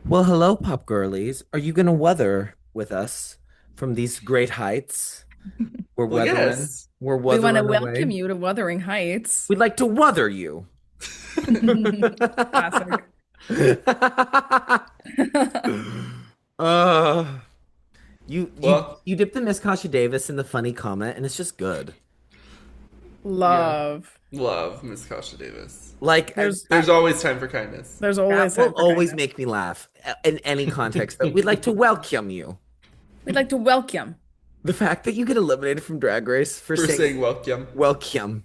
Well, hello, Pop Girlies. Are you gonna weather with us from these great heights? We're Well, weathering. yes. We're We want to wuthering welcome away. you to Wuthering Heights. We'd like to weather you. Classic. uh, you Well, you dip the Miss Kasha Davis in the funny comment, and it's just good. yeah. Love. Love Miss Kasha Davis. Like There's There's always time for kindness. there's that always will time for always kindness. make me laugh in any context. Though we'd like to welcome you. We'd like to welcome. The fact that you get eliminated from Drag Race for For saying saying welcome. welcome,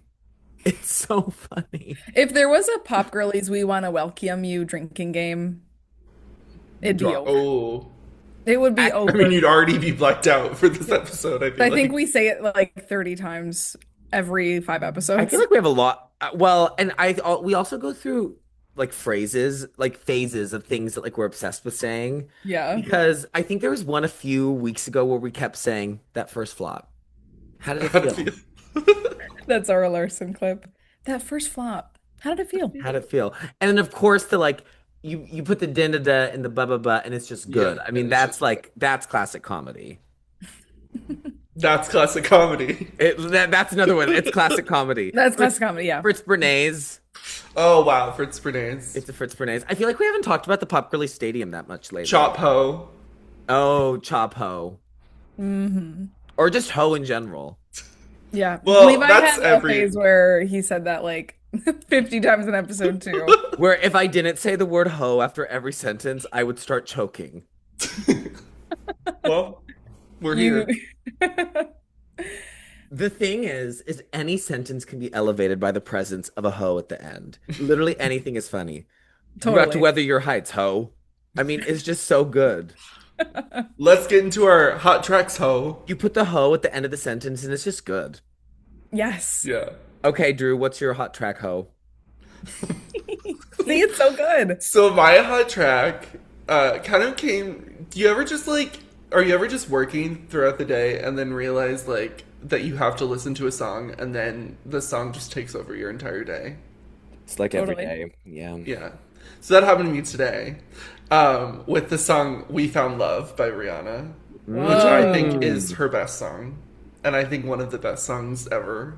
it's so funny. If there was a Pop Girlies We Want to Welcome You drinking game, it'd be over. Oh. It would be I mean, over. you'd already be blacked out for this episode, I feel I think like. we say it like 30 times every five I feel episodes. like we have a lot. Well, and we also go through like phrases, like phases of things that like we're obsessed with saying. Yeah, Because I think there was one a few weeks ago where we kept saying that first flop. How did it How to feel. feel? that's our Larson clip. That first flop. How did it feel? How did it feel? And then of course the like you put the da da da and the blah blah blah and it's just good. Yeah, I and mean it's just good. that's classic comedy. That's classic comedy. That's another one. It's classic comedy. That's classic comedy, yeah. Fritz Bernays. Oh, wow. Fritz Bernays. It's a Fritz Bernays. I feel like we haven't talked about the Pop Girly Stadium that much lately. Chop Ho. Oh, Chop Ho. Hmm. Or just Ho in general. Yeah. Well, Levi that's had a every. phase where he said that like 50 times in episode two. Where if I didn't say the word ho after every sentence, I would start choking. Well, we're You here. The thing is any sentence can be elevated by the presence of a ho at the end. Literally anything is funny. You got to totally. weather your heights, ho. I mean, it's just so good. Let's get into our hot tracks, ho. You put the ho at the end of the sentence and it's just good. Yes. Yeah. Okay, Drew, what's your hot track ho? See, it's so good. So my hot track kind of came. Do you ever just like, are you ever just working throughout the day and then realize like that you have to listen to a song and then the song just takes over your entire day? It's like every Totally. day. Yeah. Yeah. So that happened to me today with the song "We Found Love" by Rihanna, which I think is Mm. her best song, and I think one of the best songs ever.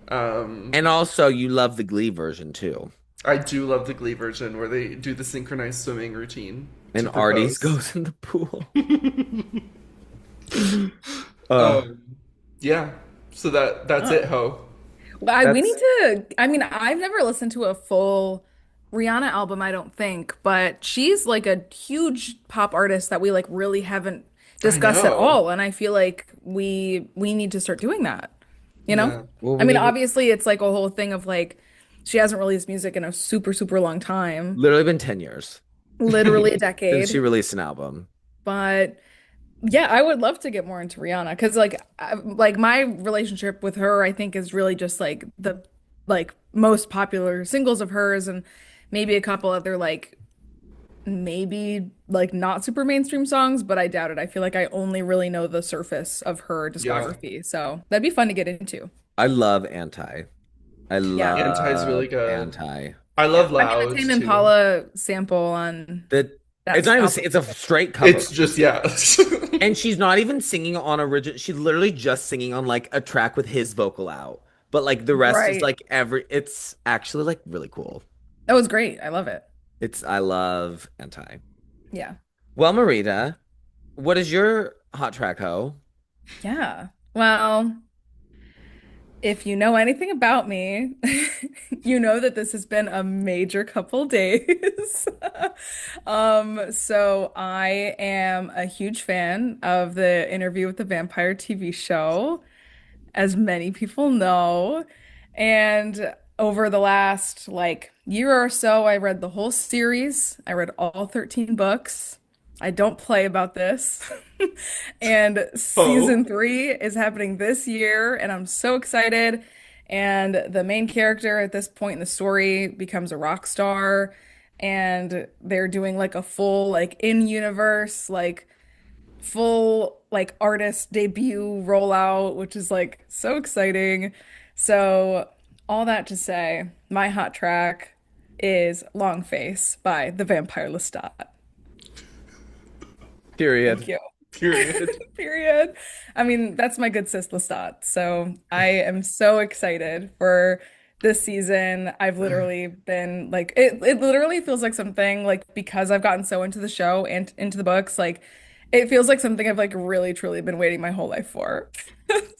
Um, And also, you love the Glee version too. I do love the Glee version where they do the synchronized swimming routine And to Artie's propose. goes in the pool. Uh, Um, yeah. So that's it, Oh. ho. Well, we need that's to, I mean, I've never listened to a full Rihanna album, I don't think, but she's like a huge pop artist that we like really haven't I discussed at know. all. And I feel like we need to start doing that, you know? Yeah. well, I we mean, need to obviously it's like a whole thing of like she hasn't released music in a super, super long time, literally been 10 years literally a since she decade. released an album. But yeah, I would love to get more into Rihanna because like my relationship with her, I think is really just like the like most popular singles of hers and maybe a couple other like maybe like not super mainstream songs, but I doubt it. I feel like I only really know the surface of her Yeah. discography. So that'd be fun to get into. I love Anti. I Yeah. Anti's really love good. Anti. I Yeah. love I mean the Loud Tame too. Impala sample on That it's that not even album. it's a straight It's cover. just yeah. And she's not even singing on original. She's literally just singing on like a track with his vocal out. But like the rest is Right. like it's actually like really cool. That was great. I love it. It's I love Anti. Yeah. Well, Marita, what is your hot track ho? Yeah. Well, if you know anything about me, you know that this has been a major couple days. So I am a huge fan of the Interview with the Vampire TV show, as many people know. And over the last like year or so, I read the whole series. I read all 13 books. I don't play about this. And season Oh. three is happening this year, and I'm so excited. And the main character at this point in the story becomes a rock star, and they're doing like a full, like in-universe, like full, like artist debut rollout, which is like so exciting. So, all that to say, my hot track is Long Face by the Vampire Lestat. Thank Period. you. Period. Period. I mean, that's my good sis Lestat. So I am so excited for this season. I've literally been like it literally feels like something like because I've gotten so into the show and into the books, like it feels like something I've like really truly been waiting my whole life for.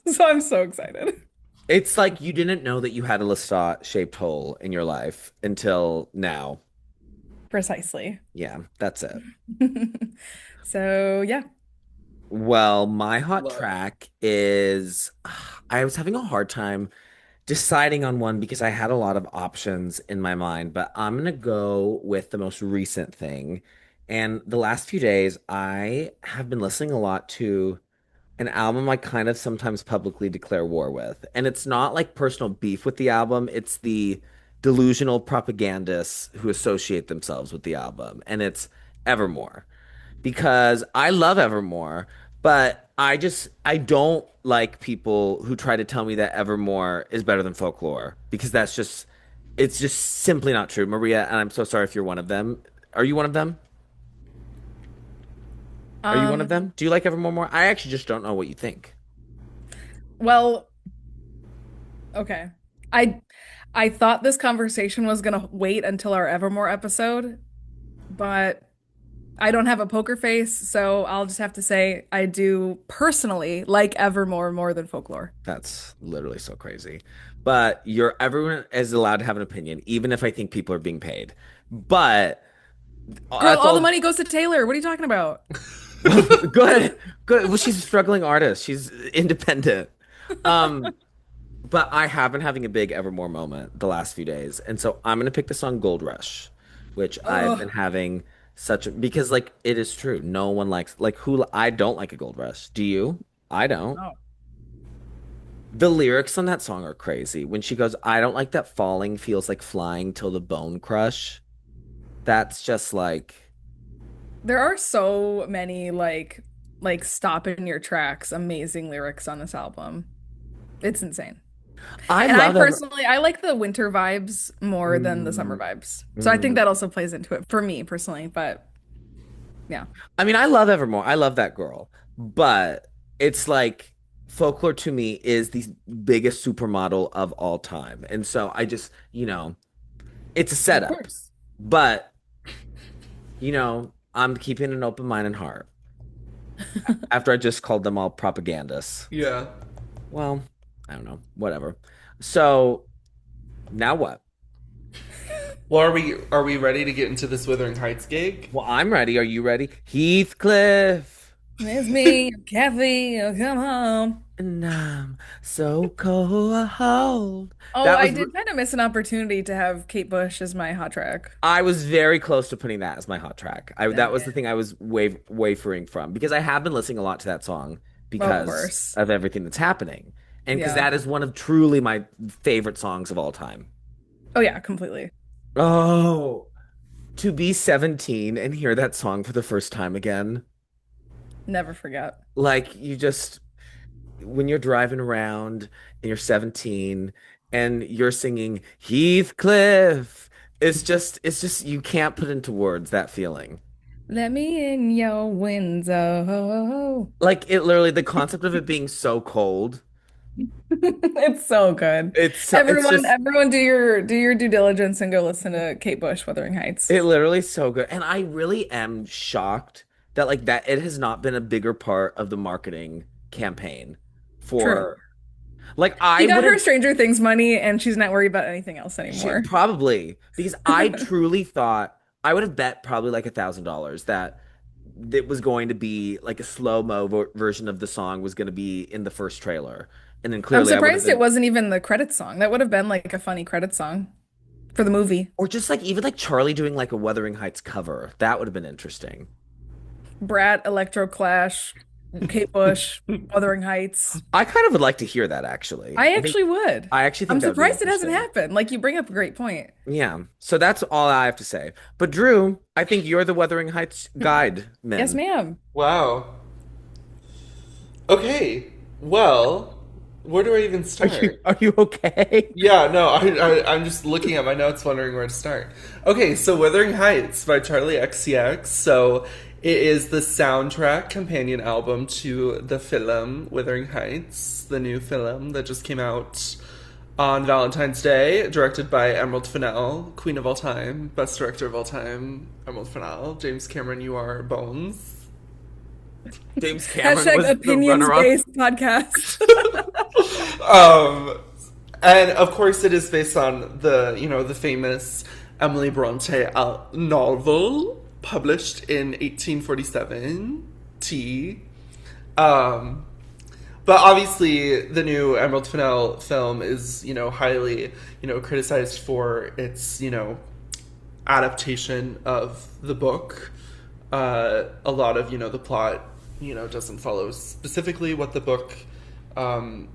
So I'm so excited. It's like you didn't know that you had a Lestat shaped hole in your life until now. Precisely. Yeah, that's it. So yeah. Well, my hot Love. track is I was having a hard time deciding on one because I had a lot of options in my mind, but I'm gonna go with the most recent thing. And the last few days, I have been listening a lot to an album I kind of sometimes publicly declare war with. And it's not like personal beef with the album, it's the delusional propagandists who associate themselves with the album. And it's Evermore. Because I love Evermore, but I don't like people who try to tell me that Evermore is better than Folklore because it's just simply not true. Maria, and I'm so sorry if you're one of them. Are you one of them? Are you one of Um, them? Do you like Evermore more? I actually just don't know what you think. well, okay. I I thought this conversation was gonna wait until our Evermore episode, but I don't have a poker face, so I'll just have to say I do personally like Evermore more than Folklore. That's literally so crazy. But everyone is allowed to have an opinion, even if I think people are being paid. But Girl, that's all the all. money goes to Taylor. What are you talking about? Well, good, good. Well, she's a struggling artist. She's independent. Um, but I have been having a big Evermore moment the last few days, and so I'm gonna pick the song Gold Rush, which I've been Oh, having because like it is true. No one likes like who I don't like a Gold Rush. Do you? I don't. no. The lyrics on that song are crazy. When she goes, I don't like that falling feels like flying till the bone crush. That's just like There are so many like stop in your tracks, amazing lyrics on this album. It's insane. I And I love Ever. personally, I like the winter vibes more than the summer Mm, vibes. So I think mm. that also plays into it for me personally, but yeah. I mean, I love Evermore. I love that girl. But it's like folklore to me is the biggest supermodel of all time. And so I just, it's a Of setup. course. But, I'm keeping an open mind and heart after I just called them all propagandists. Yeah. Well, I don't know. Whatever. So now what? Well, are we ready to get into this Wuthering Heights gig? Well, I'm ready. Are you ready? Heathcliff. It's me, Kathy, oh, come home. And I'm so cold. Oh, That I was did kind of miss an opportunity to have Kate Bush as my hot track. I was very close to putting that as my hot track. That Dang was the it. thing I was wavering from because I have been listening a lot to that song Of because course. of everything that's happening. And because Yeah. that is one of truly my favorite songs of all time. Oh yeah, completely. Oh, to be 17 and hear that song for the first time again. Never forget. Like you just when you're driving around and you're 17 and you're singing Heathcliff, it's just you can't put into words that feeling. Let me in your window. Like it literally the concept of it being so cold. It's so good. It's Everyone, just everyone do your due diligence and go listen to Kate Bush, Wuthering Heights. it literally is so good. And I really am shocked that like that it has not been a bigger part of the marketing campaign True. for like She I got would her have Stranger Things money and she's not worried about anything else She anymore. probably because I truly thought I would have bet probably like $1,000 that it was going to be like a slow-mo version of the song was going to be in the first trailer, and then I'm clearly I would have surprised it been, wasn't even the credit song. That would have been like a funny credit song for the movie. or just like even like Charlie doing like a Wuthering Heights cover. That would have been interesting. Brat, Electro Clash, Kate Bush, Wuthering Heights. I kind of would like to hear that actually. I actually would. I actually I'm think that would be surprised it hasn't interesting. happened. Like you bring up a great point. Yeah. So that's all I have to say. But Drew, I think you're the Wuthering Heights guide Yes, man. ma'am. Wow. Okay. Well, where do I even Are you start? are you okay? Yeah, no, I'm just looking at my notes, wondering where to start. Okay, so Wuthering Heights by Charli XCX. So It is the soundtrack companion album to the film Wuthering Heights, the new film that just came out on Valentine's Day, directed by Emerald Fennell, queen of all time, best director of all time, Emerald Fennell. James Cameron, you are bones. James Cameron Hashtag was the runner-up. opinions-based podcast. Um, and of course, it is based on the famous Emily Bronte novel published in 1847. T. Um, but obviously, the new Emerald Fennell film is highly criticized for its adaptation of the book. A lot of the plot doesn't follow specifically what the book um,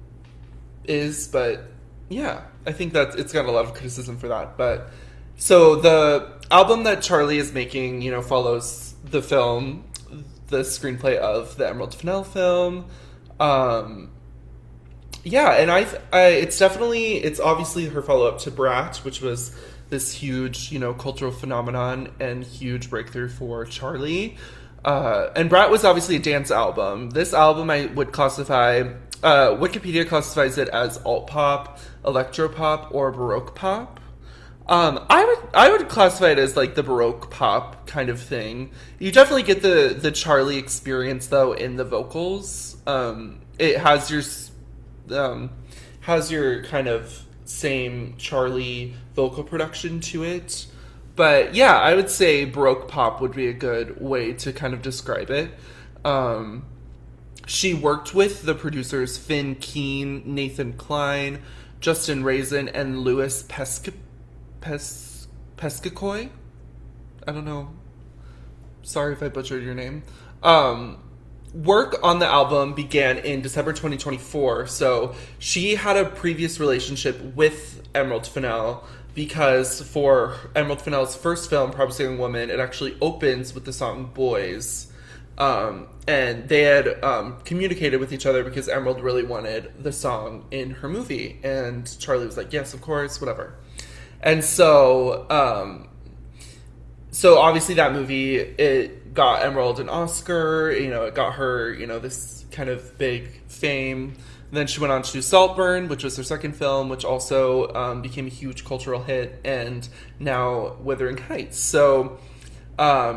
is, but yeah, I think that it's got a lot of criticism for that. But so the album that Charlie is making, follows the film, the screenplay of the Emerald Fennell film. Um, yeah, and it's obviously her follow up to Brat, which was this huge, cultural phenomenon and huge breakthrough for Charlie. And Brat was obviously a dance album. This album I would classify, Wikipedia classifies it as alt pop, electro pop, or baroque pop. I would classify it as like the baroque pop kind of thing. You definitely get the Charlie experience though in the vocals. It has your kind of same Charlie vocal production to it. But yeah, I would say Baroque pop would be a good way to kind of describe it. Um, she worked with the producers Finn Keen, Nathan Klein, Justin Raisin, and Louis Pescacoy. I don't know. Sorry if I butchered your name. Work on the album began in December 2024. So she had a previous relationship with Emerald Fennell because for Emerald Fennell's first film, Promising Young Woman, it actually opens with the song Boys. And they had communicated with each other because Emerald really wanted the song in her movie. And Charlie was like, yes, of course, whatever. And so obviously that movie, it got Emerald an Oscar, it got her, this kind of big fame. And then she went on to do Saltburn, which was her second film, which also became a huge cultural hit, and now Wuthering Heights. So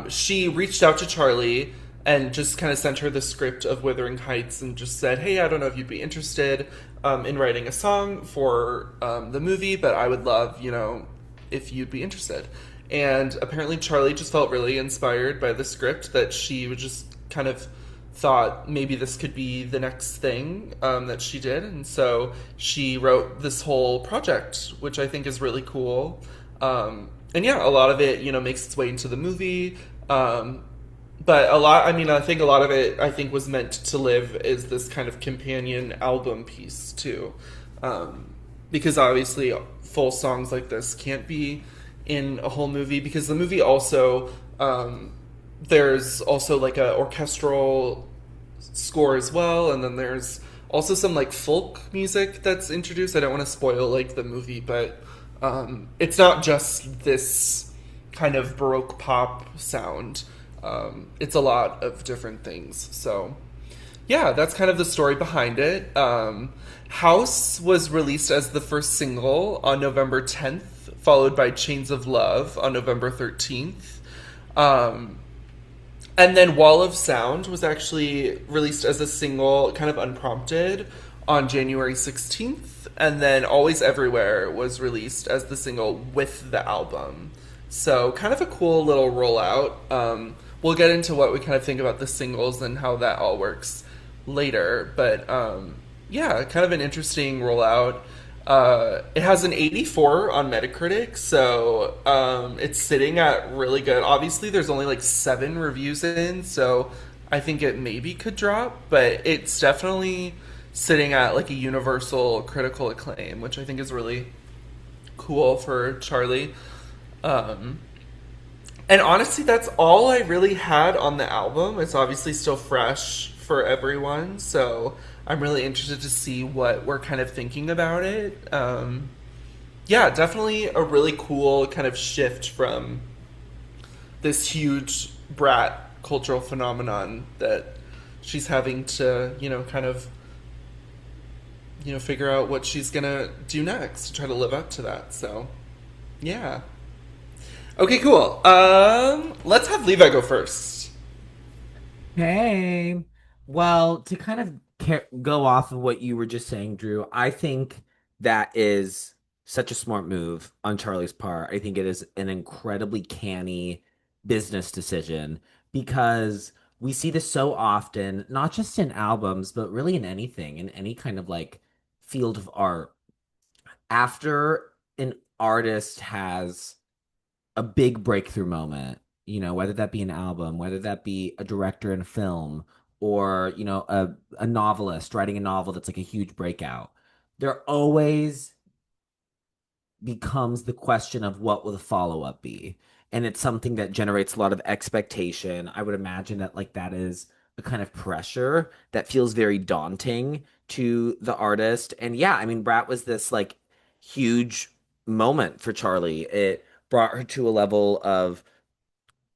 she reached out to Charlie and just kind of sent her the script of Wuthering Heights and just said, hey, I don't know if you'd be interested in writing a song for the movie, but I would love, if you'd be interested. And apparently Charlie just felt really inspired by the script, that she would just kind of thought maybe this could be the next thing that she did. And so she wrote this whole project, which I think is really cool. And yeah, a lot of it, makes its way into the movie. But I think a lot of it, was meant to live as this kind of companion album piece too. Because obviously full songs like this can't be in a whole movie, because the movie also, there's also like a orchestral score as well, and then there's also some like folk music that's introduced. I don't want to spoil like the movie, but it's not just this kind of Baroque pop sound. It's a lot of different things. So yeah, that's kind of the story behind it. House was released as the first single on November 10th, followed by Chains of Love on November 13th. And then Wall of Sound was actually released as a single, kind of unprompted, on January 16th. And then Always Everywhere was released as the single with the album. So kind of a cool little rollout. We'll get into what we kind of think about the singles and how that all works later. But yeah, kind of an interesting rollout. It has an 84 on Metacritic, so it's sitting at really good. Obviously, there's only like 7 reviews in, so I think it maybe could drop, but it's definitely sitting at like a universal critical acclaim, which I think is really cool for Charlie. And honestly, that's all I really had on the album. It's obviously still fresh for everyone, so I'm really interested to see what we're kind of thinking about it. Yeah, definitely a really cool kind of shift from this huge Brat cultural phenomenon that she's having to, kind of, figure out what she's gonna do next to try to live up to that. So, yeah. Okay, cool. Let's have Levi go first. Hey. Well, to kind of go off of what you were just saying, Drew, I think that is such a smart move on Charlie's part. I think it is an incredibly canny business decision because we see this so often, not just in albums, but really in anything, in any kind of like field of art. After an artist has a big breakthrough moment, whether that be an album, whether that be a director in a film, or, a novelist writing a novel that's like a huge breakout. There always becomes the question of what will the follow-up be. And it's something that generates a lot of expectation. I would imagine that like that is a kind of pressure that feels very daunting to the artist. And yeah, I mean, Brat was this like huge moment for Charlie. It brought her to a level of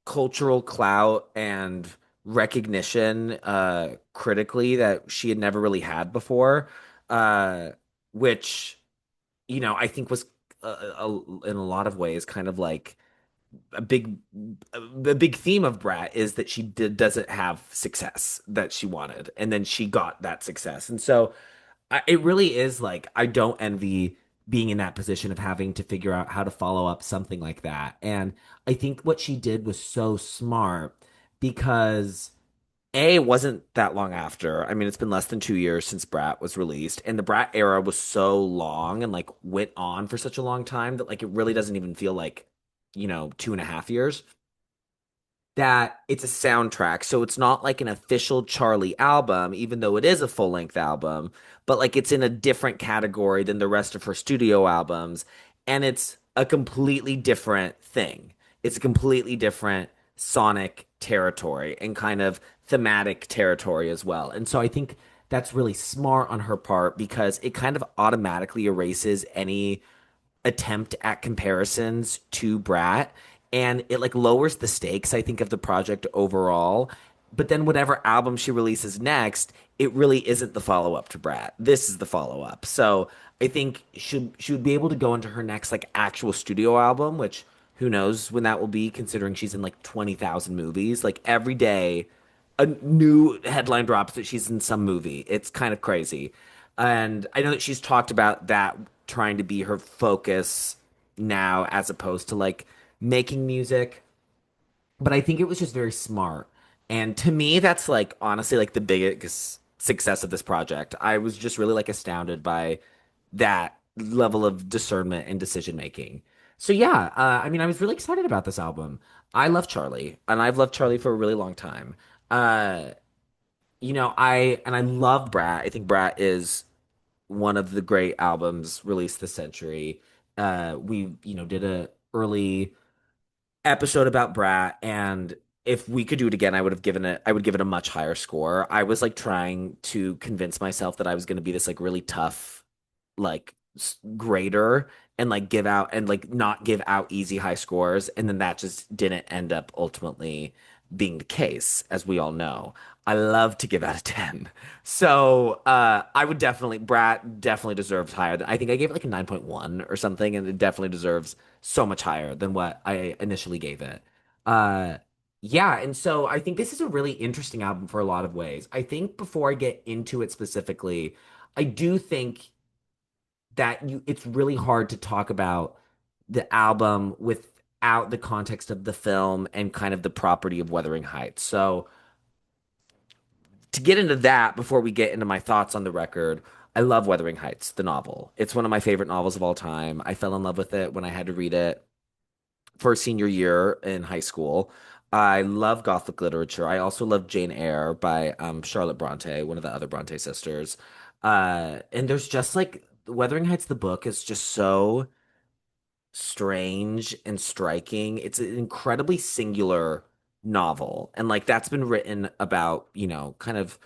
cultural clout and recognition critically that she had never really had before, uh which I think was in a lot of ways kind of like a big the big theme of Brat is that she doesn't have success that she wanted, and then she got that success. And so it really is like I don't envy being in that position of having to figure out how to follow up something like that. And I think what she did was so smart because it wasn't that long after. I mean, it's been less than 2 years since Brat was released, and the Brat era was so long and like went on for such a long time that like it really doesn't even feel like, 2.5 years, that it's a soundtrack. So it's not like an official Charlie album, even though it is a full length album, but like it's in a different category than the rest of her studio albums. And it's a completely different thing. It's a completely different sonic territory and kind of thematic territory as well. And so I think that's really smart on her part because it kind of automatically erases any attempt at comparisons to Brat, and it like lowers the stakes, I think, of the project overall. But then whatever album she releases next, it really isn't the follow-up to Brat. This is the follow-up. So I think she would be able to go into her next like actual studio album, which who knows when that will be, considering she's in like 20,000 movies. Like every day a new headline drops that she's in some movie. It's kind of crazy. And I know that she's talked about that trying to be her focus now as opposed to like making music. But I think it was just very smart. And to me, that's like honestly like the biggest success of this project. I was just really like astounded by that level of discernment and decision making. So yeah, I mean, I was really excited about this album. I love Charlie, and I've loved Charlie for a really long time. Uh, I love Brat. I think Brat is one of the great albums released this century. We, did a early episode about Brat, and if we could do it again, I would give it a much higher score. I was like trying to convince myself that I was going to be this like really tough like grader and like give out and like not give out easy high scores, and then that just didn't end up ultimately being the case, as we all know. I love to give out a 10. So I would definitely Brat definitely deserves higher than I think I gave it like a 9.1 or something, and it definitely deserves so much higher than what I initially gave it. Uh yeah, and so I think this is a really interesting album for a lot of ways. I think before I get into it specifically, I do think that it's really hard to talk about the album without the context of the film and kind of the property of Wuthering Heights. So to get into that before we get into my thoughts on the record, I love Wuthering Heights, the novel. It's one of my favorite novels of all time. I fell in love with it when I had to read it for senior year in high school. I love Gothic literature. I also love Jane Eyre by Charlotte Bronte, one of the other Bronte sisters. And there's just like Wuthering Heights, the book is just so strange and striking. It's an incredibly singular novel. And like that's been written about, kind of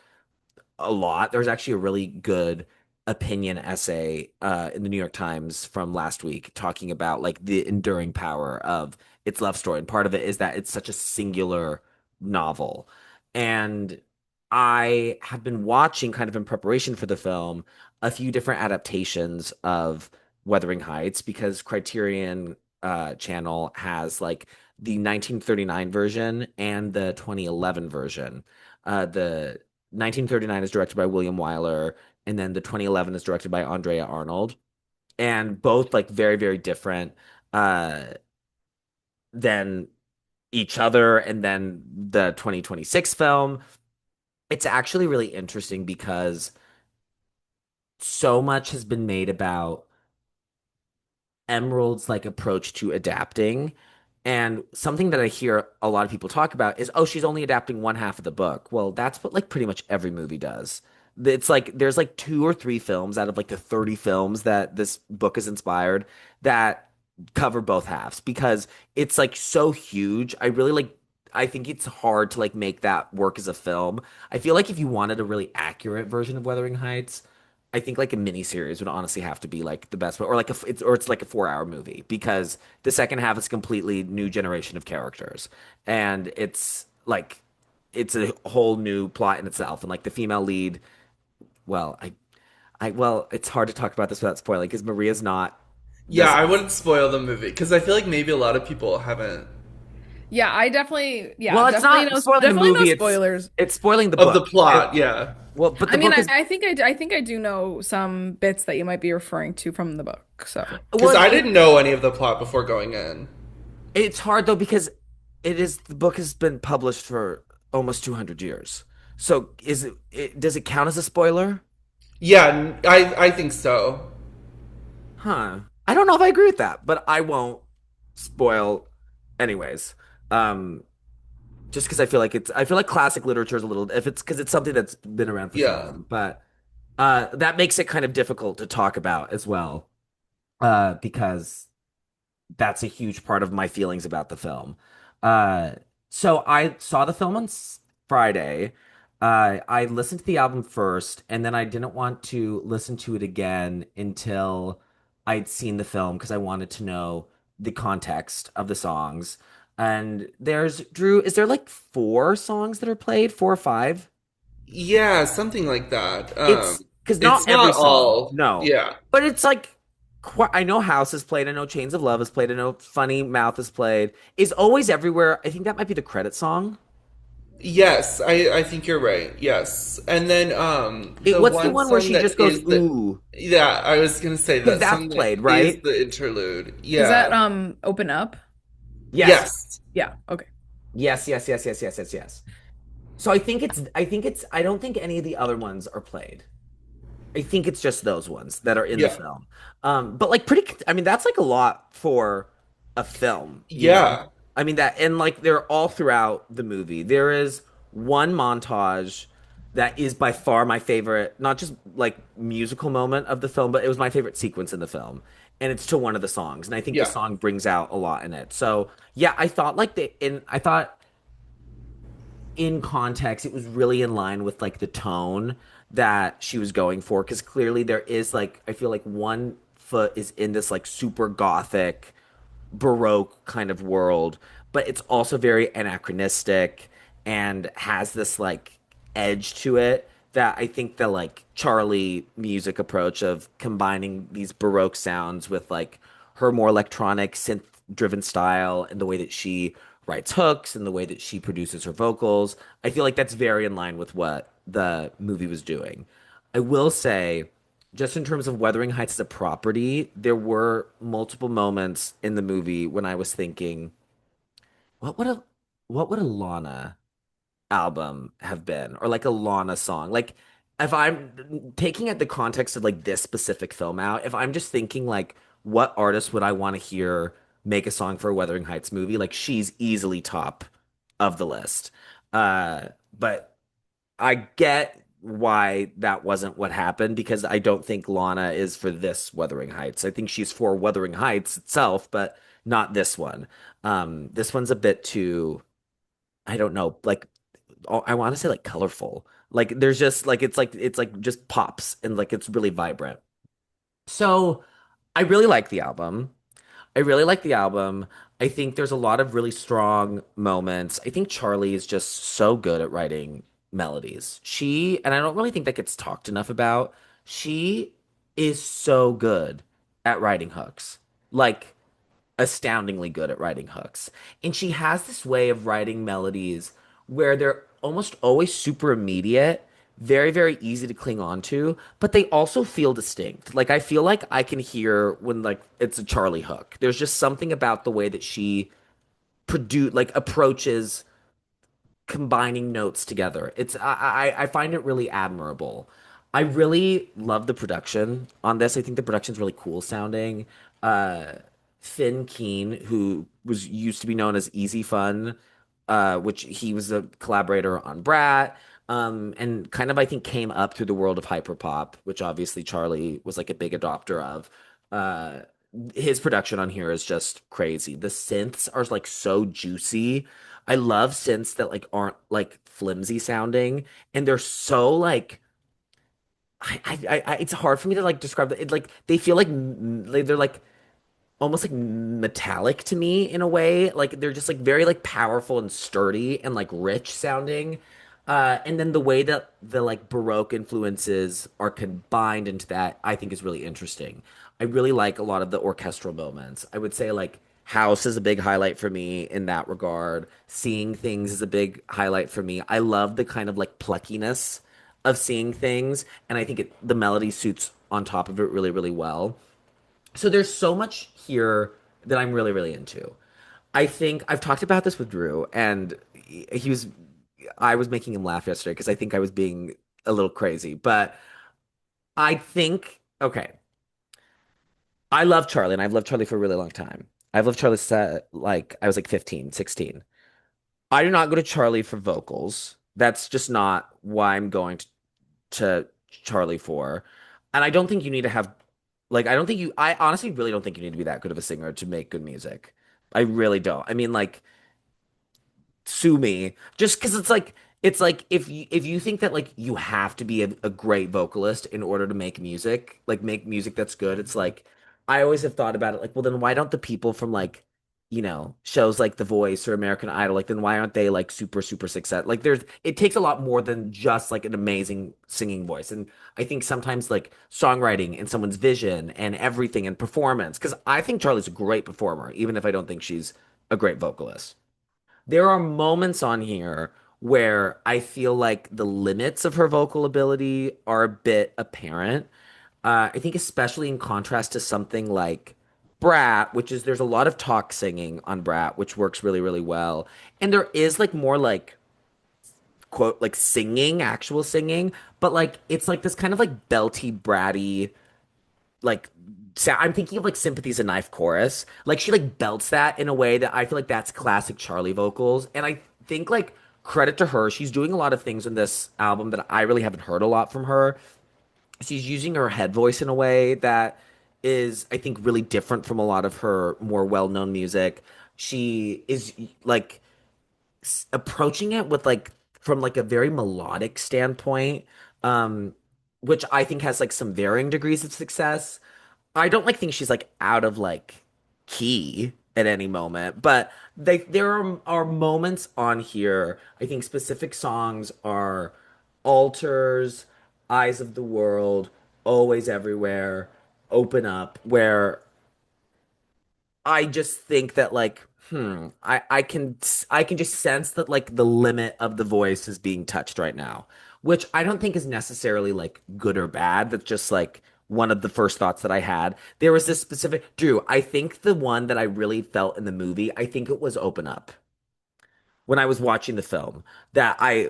a lot. There's actually a really good opinion essay in the New York Times from last week talking about like the enduring power of its love story. And part of it is that it's such a singular novel. And I have been watching, kind of in preparation for the film, a few different adaptations of Wuthering Heights because Criterion Channel has like the 1939 version and the 2011 version. The 1939 is directed by William Wyler, and then the 2011 is directed by Andrea Arnold, and both like very, very different uh, than each other. And then the 2026 film, it's actually really interesting because so much has been made about Emerald's like approach to adapting. And something that I hear a lot of people talk about is, oh, she's only adapting one half of the book. Well, that's what like pretty much every movie does. It's like there's like two or three films out of like the 30 films that this book is inspired that cover both halves because it's like so huge. I think it's hard to like make that work as a film. I feel like if you wanted a really accurate version of Wuthering Heights, I think like a mini series would honestly have to be like the best one, or like it's like a 4 hour movie because the second half is completely new generation of characters, and it's like it's a whole new plot in itself, and like the female lead, well, well, it's hard to talk about this without spoiling because Maria's not Yeah, this. I wouldn't spoil the movie because I feel like maybe a lot of people haven't Yeah, I definitely, yeah, Well, it's not spoiling the definitely no movie. spoilers. It's spoiling the of the book. plot. Yeah, Well, but I the mean, book is I think I do know some bits that you might be referring to from the book. So, because well, I didn't know any of the plot before going in. it's hard though because the book has been published for almost 200 years. So does it count as a spoiler? Yeah, I think so. Huh. I don't know if I agree with that, but I won't spoil anyways. Um just because I feel like classic literature is a little, if it's because it's something that's been around for so Yeah. long, but that makes it kind of difficult to talk about as well. Because that's a huge part of my feelings about the film. Uh, so I saw the film on Friday. I listened to the album first, and then I didn't want to listen to it again until I'd seen the film because I wanted to know the context of the songs. And Drew, is there like four songs that are played, four or five? Yeah, something like that. It's because not It's every not song, all. no, Yeah. but it's like I know House is played, I know Chains of Love is played, I know Funny Mouth is played. Is Always Everywhere? I think that might be the credit song. Yes, I think you're right. Yes. And then the What's the one one where song she just that goes is the ooh? yeah, I was gonna say Because that that's song that played, is right? the interlude. is that Yeah. Open Up? Yes, Yes. Yeah, okay. yes, yes, yes, yes, yes, yes, yes. So I don't think any of the other ones are played. I think it's just those ones that are in the Yeah. film. But like I mean, that's like a lot for a film, you know? Yeah. I mean that, and like they're all throughout the movie. There is one montage that is by far my favorite, not just like musical moment of the film, but it was my favorite sequence in the film. And it's to one of the songs. And I think the Yeah. song brings out a lot in it. So yeah, I thought in context, it was really in line with like the tone that she was going for. Because clearly there is like, I feel like one foot is in this like super gothic, Baroque kind of world, but it's also very anachronistic and has this like edge to it that I think the like Charlie music approach of combining these Baroque sounds with like her more electronic synth driven style and the way that she writes hooks and the way that she produces her vocals. I feel like that's very in line with what the movie was doing. I will say, just in terms of Wuthering Heights as a property, there were multiple moments in the movie when I was thinking, what would a what would a Lana album have been, or like a Lana song? Like if I'm taking at the context of like this specific film out, if I'm just thinking like what artist would I want to hear make a song for a Wuthering Heights movie, like she's easily top of the list. But I get why that wasn't what happened because I don't think Lana is for this Wuthering Heights. I think she's for Wuthering Heights itself, but not this one. This one's a bit too, I don't know, like I want to say like colorful. Like there's just like it's like just pops and like it's really vibrant. So I really like the album. I really like the album. I think there's a lot of really strong moments. I think Charlie is just so good at writing melodies. And I don't really think that gets talked enough about, she is so good at writing hooks. Like, astoundingly good at writing hooks. And she has this way of writing melodies where they're almost always super immediate, very, very easy to cling on to, but they also feel distinct. Like I feel like I can hear when like it's a Charlie hook. There's just something about the way that she approaches combining notes together. I find it really admirable. I really love the production on this. I think the production's really cool sounding. Uh, Finn Keen, who was used to be known as Easy Fun, which he was a collaborator on Brat, and kind of I think came up through the world of hyperpop, which obviously Charlie was like a big adopter of. Uh, his production on here is just crazy. The synths are like so juicy. I love synths that like aren't like flimsy sounding, and they're so like it's hard for me to like describe it. Like they feel like they're like almost like metallic to me in a way. Like they're just like very like powerful and sturdy and like rich sounding. And then the way that the like Baroque influences are combined into that, I think is really interesting. I really like a lot of the orchestral moments. I would say like House is a big highlight for me in that regard. Seeing Things is a big highlight for me. I love the kind of like pluckiness of Seeing Things, and I think the melody suits on top of it really, really well. So there's so much here that I'm really, really into. I think I've talked about this with Drew, and he was, I was making him laugh yesterday because I think I was being a little crazy. But I think, okay, I love Charlie, and I've loved Charlie for a really long time. I've loved Charlie like I was like 15, 16. I do not go to Charlie for vocals. That's just not why I'm going to Charlie for. And I don't think you need to have I don't think I honestly really don't think you need to be that good of a singer to make good music. I really don't. I mean like sue me just because it's like if you think that like you have to be a great vocalist in order to make music, like make music that's good, it's like I always have thought about it like, well then why don't the people from like shows like The Voice or American Idol, like then why aren't they like super super success? Like there's it takes a lot more than just like an amazing singing voice. And I think sometimes like songwriting and someone's vision and everything and performance, because I think Charlie's a great performer even if I don't think she's a great vocalist. There are moments on here where I feel like the limits of her vocal ability are a bit apparent. I think especially in contrast to something like Brat, which is there's a lot of talk singing on Brat, which works really, really well. And there is like more like quote like singing, actual singing, but like it's like this kind of like belty bratty like I'm thinking of like Sympathy's a Knife chorus. Like she like belts that in a way that I feel like that's classic Charlie vocals. And I think like credit to her, she's doing a lot of things in this album that I really haven't heard a lot from her. She's using her head voice in a way that is I think really different from a lot of her more well-known music. She is like approaching it with like from like a very melodic standpoint, um, which I think has like some varying degrees of success. I don't like think she's like out of like key at any moment, but there are moments on here. I think specific songs are Altars, Eyes of the World, Always Everywhere, Open Up, where I just think that like I can just sense that like the limit of the voice is being touched right now, which I don't think is necessarily like good or bad. That's just like one of the first thoughts that I had. There was this specific Drew, I think the one that I really felt in the movie, I think it was Open Up when I was watching the film that I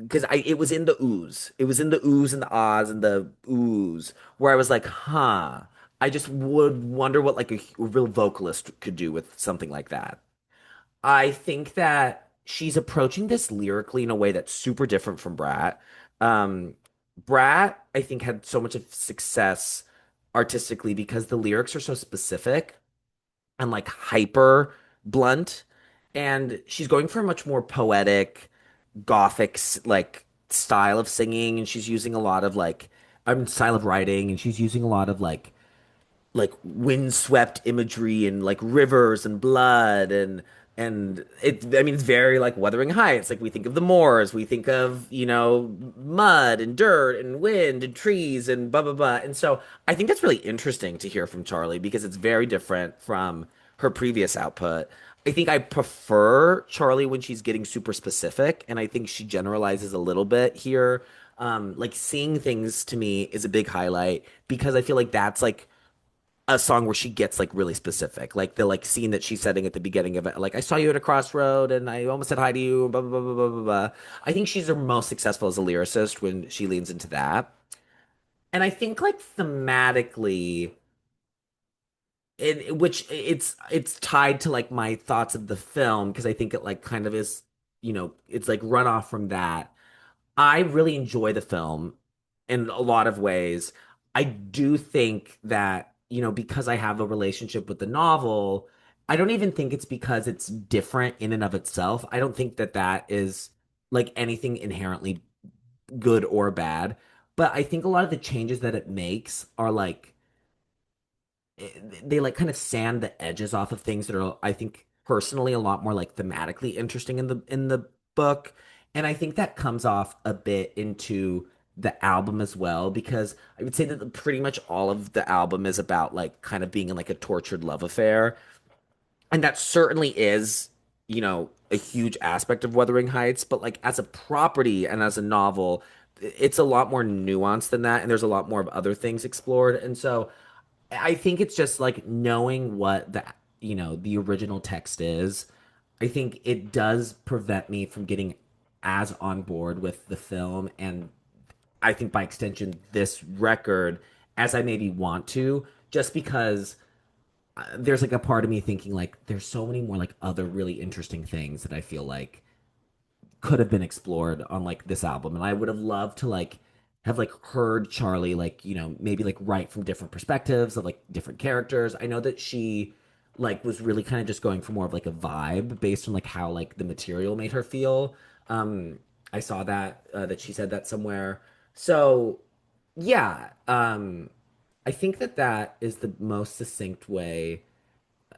because I it was in the ooze. It was in the ooze and the ahs and the ooze where I was like, huh. I just would wonder what like a real vocalist could do with something like that. I think that she's approaching this lyrically in a way that's super different from Brat. Um, Brat, I think, had so much of success artistically because the lyrics are so specific and like hyper blunt. And she's going for a much more poetic, gothic like style of singing, and she's using a lot of like style of writing, and she's using a lot of like windswept imagery and like rivers and blood and it I mean it's very like Wuthering Heights. Like we think of the moors, we think of, mud and dirt and wind and trees and blah blah blah. And so I think that's really interesting to hear from Charlie because it's very different from her previous output. I think I prefer Charlie when she's getting super specific, and I think she generalizes a little bit here. Like seeing things to me is a big highlight because I feel like that's like a song where she gets like really specific, like the like scene that she's setting at the beginning of it, like I saw you at a crossroad and I almost said hi to you, blah blah blah blah blah blah. I think she's her most successful as a lyricist when she leans into that, and I think like thematically, which it's tied to like my thoughts of the film because I think it like kind of is, it's like run off from that. I really enjoy the film in a lot of ways. I do think that, because I have a relationship with the novel, I don't even think it's because it's different in and of itself. I don't think that that is like anything inherently good or bad. But I think a lot of the changes that it makes are like they like kind of sand the edges off of things that are, I think, personally a lot more like thematically interesting in the book. And I think that comes off a bit into the album as well, because I would say that pretty much all of the album is about like kind of being in like a tortured love affair. And that certainly is, a huge aspect of Wuthering Heights, but like as a property and as a novel, it's a lot more nuanced than that, and there's a lot more of other things explored. And so I think it's just like knowing what the original text is. I think it does prevent me from getting as on board with the film, and I think by extension this record, as I maybe want to, just because there's like a part of me thinking like there's so many more like other really interesting things that I feel like could have been explored on like this album, and I would have loved to like have like heard Charlie like, maybe like write from different perspectives of like different characters. I know that she like was really kind of just going for more of like a vibe based on like how like the material made her feel. um I saw that she said that somewhere. So yeah, I think that that is the most succinct way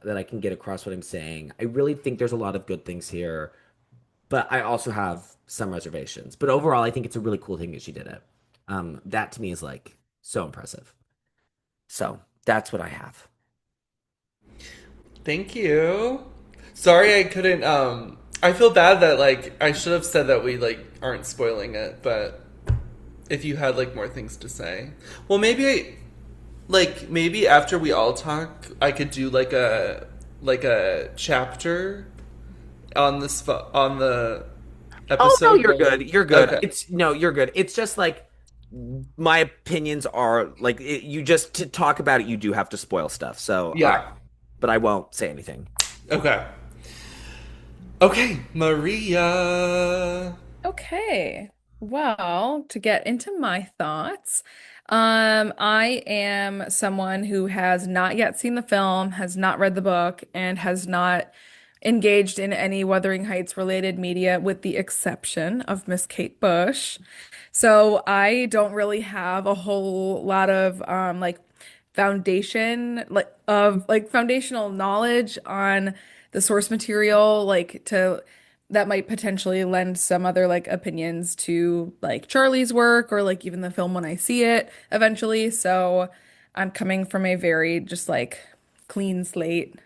that I can get across what I'm saying. I really think there's a lot of good things here, but I also have some reservations. But overall, I think it's a really cool thing that she did it. That to me is like so impressive. So that's what I have. Thank you. Sorry I couldn't I feel bad that like I should have said that we like aren't spoiling it, but if you had like more things to say. Well, maybe after we all talk, I could do like a chapter on on the Oh no, episode you're where. good. You're good. Okay. It's no, you're good. It's just like my opinions are like you just to talk about it, you do have to spoil stuff. So I, Yeah. but I won't say anything. Okay. Okay, Maria. Okay. Well, to get into my thoughts, I am someone who has not yet seen the film, has not read the book, and has not engaged in any Wuthering Heights related media, with the exception of Miss Kate Bush. So I don't really have a whole lot of like foundational knowledge on the source material, like to that might potentially lend some other like opinions to like Charlie's work or like even the film when I see it eventually. So I'm coming from a very just like clean slate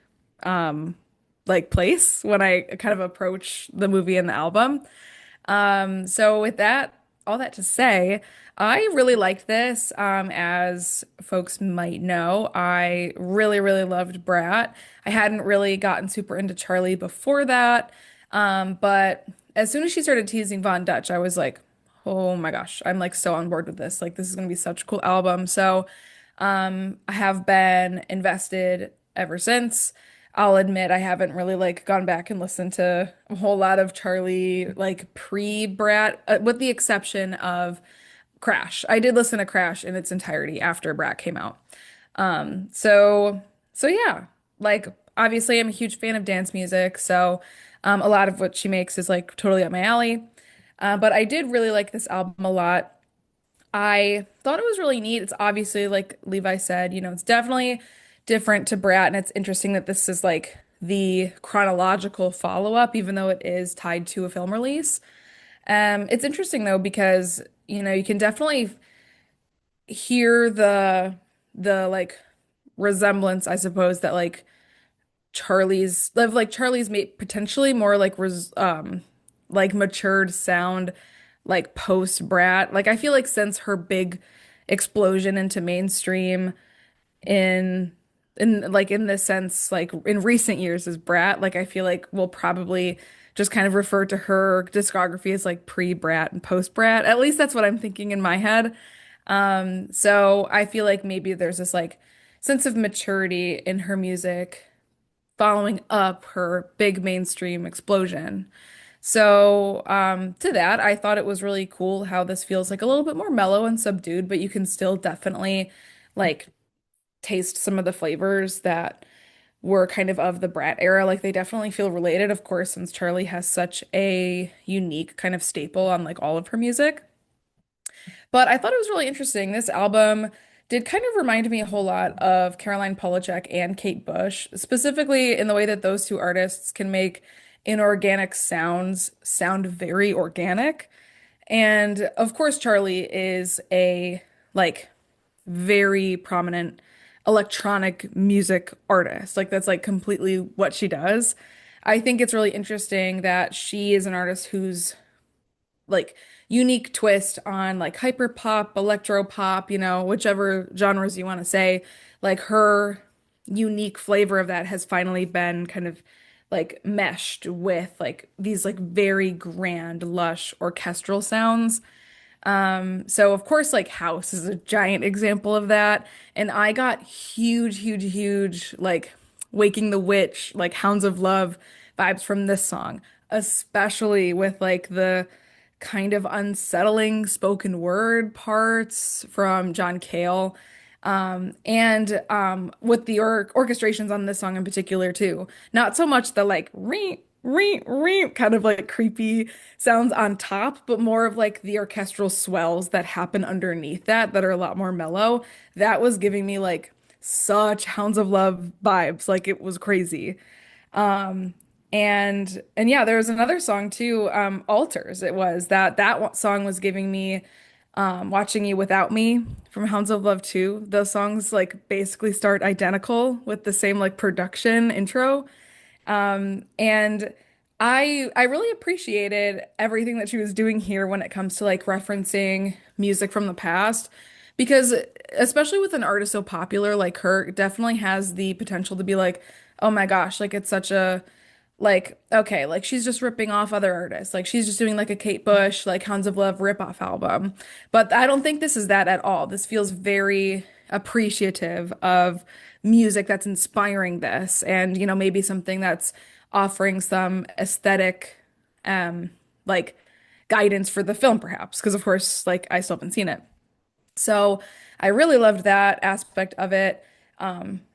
like place when I kind of approach the movie and the album. So with that, all that to say, I really liked this. As folks might know, I really, really loved Brat. I hadn't really gotten super into Charlie before that. But as soon as she started teasing Von Dutch, I was like, oh my gosh, I'm like so on board with this. Like this is gonna be such a cool album. So I have been invested ever since. I'll admit I haven't really like gone back and listened to a whole lot of Charlie like pre-Brat, with the exception of Crash. I did listen to Crash in its entirety after Brat came out. So yeah, like obviously I'm a huge fan of dance music, so a lot of what she makes is like totally up my alley. But I did really like this album a lot. I thought it was really neat. It's obviously, like Levi said, it's definitely different to Brat, and it's interesting that this is like the chronological follow-up, even though it is tied to a film release. It's interesting though because you can definitely hear the like resemblance, I suppose, that Charlie's made potentially more like matured sound like post Brat. Like I feel like since her big explosion into mainstream in in this sense, like in recent years as Brat, like I feel like we'll probably just kind of refer to her discography as like pre-Brat and post-Brat. At least that's what I'm thinking in my head. So I feel like maybe there's this like sense of maturity in her music following up her big mainstream explosion. So, to that, I thought it was really cool how this feels like a little bit more mellow and subdued, but you can still definitely like taste some of the flavors that were kind of the Brat era. Like they definitely feel related, of course, since Charlie has such a unique kind of staple on like all of her music. But I thought it was really interesting. This album did kind of remind me a whole lot of Caroline Polachek and Kate Bush, specifically in the way that those two artists can make inorganic sounds sound very organic. And of course, Charlie is a like very prominent electronic music artist. Like that's like completely what she does. I think it's really interesting that she is an artist who's like unique twist on like hyper pop, electro pop, whichever genres you want to say. Like her unique flavor of that has finally been kind of like meshed with like these like very grand, lush orchestral sounds. So of course, like House is a giant example of that. And I got huge, huge, huge, like Waking the Witch, like Hounds of Love vibes from this song, especially with like the kind of unsettling spoken word parts from John Cale. And with the orchestrations on this song in particular too. Not so much the like kind of like creepy sounds on top, but more of like the orchestral swells that happen underneath that are a lot more mellow. That was giving me like such Hounds of Love vibes. Like it was crazy. And yeah, there was another song too, Altars. It was song was giving me Watching You Without Me from Hounds of Love 2. Those songs like basically start identical with the same like production intro. And I really appreciated everything that she was doing here when it comes to like referencing music from the past because especially with an artist so popular like her, it definitely has the potential to be like, oh my gosh, like it's such a like okay, like she's just ripping off other artists. Like she's just doing like a Kate Bush, like Hounds of Love ripoff album. But I don't think this is that at all. This feels very appreciative of music that's inspiring this and maybe something that's offering some aesthetic um like guidance for the film perhaps because of course like I still haven't seen it. So I really loved that aspect of it.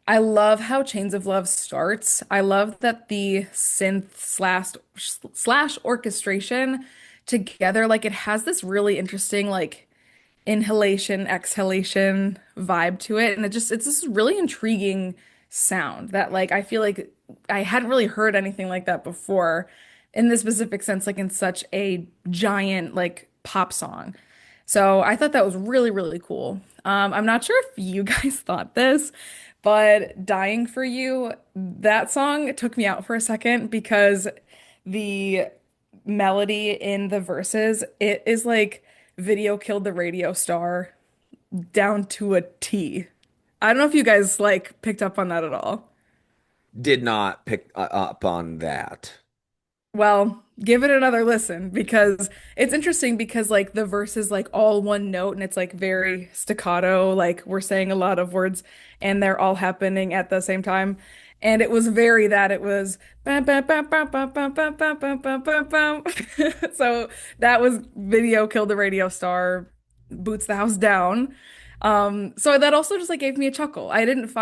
I love how Chains of Love starts. I love that the synth slash orchestration together, like it has this really interesting like inhalation, exhalation vibe to it. And it's this really intriguing sound that like I feel like I hadn't really heard anything like that before in this specific sense, like in such a giant like pop song. So I thought that was really, really cool. I'm not sure if you guys thought this, but Dying for You, that song took me out for a second because the melody in the verses, it is like Video Killed the Radio Star down to a T. I don't know if you guys like picked up on that at all. Did not pick up on that. Well, give it another listen because it's interesting because like the verse is like all one note and it's like very staccato, like we're saying a lot of words and they're all happening at the same time. And it was very that it was bam, bam, bam, bam, bam, bam, bam, bam, bam, bam, bam, bam. So that was Video Killed the Radio Star, Boots the House Down. So that also just like gave me a chuckle. I didn't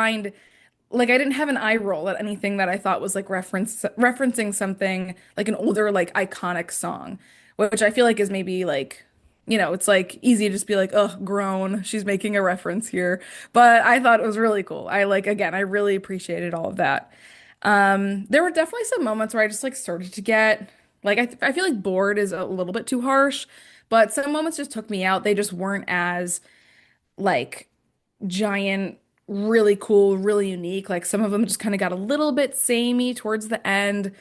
have an eye roll at anything that I thought was like referencing something like an older like iconic song, which I feel like is maybe like it's like easy to just be like, ugh, grown. She's making a reference here. But I thought it was really cool. Again, I really appreciated all of that. There were definitely some moments where I just like started to get like I feel like bored is a little bit too harsh, but some moments just took me out. They just weren't as like giant, really cool, really unique. Like some of them just kind of got a little bit samey towards the end.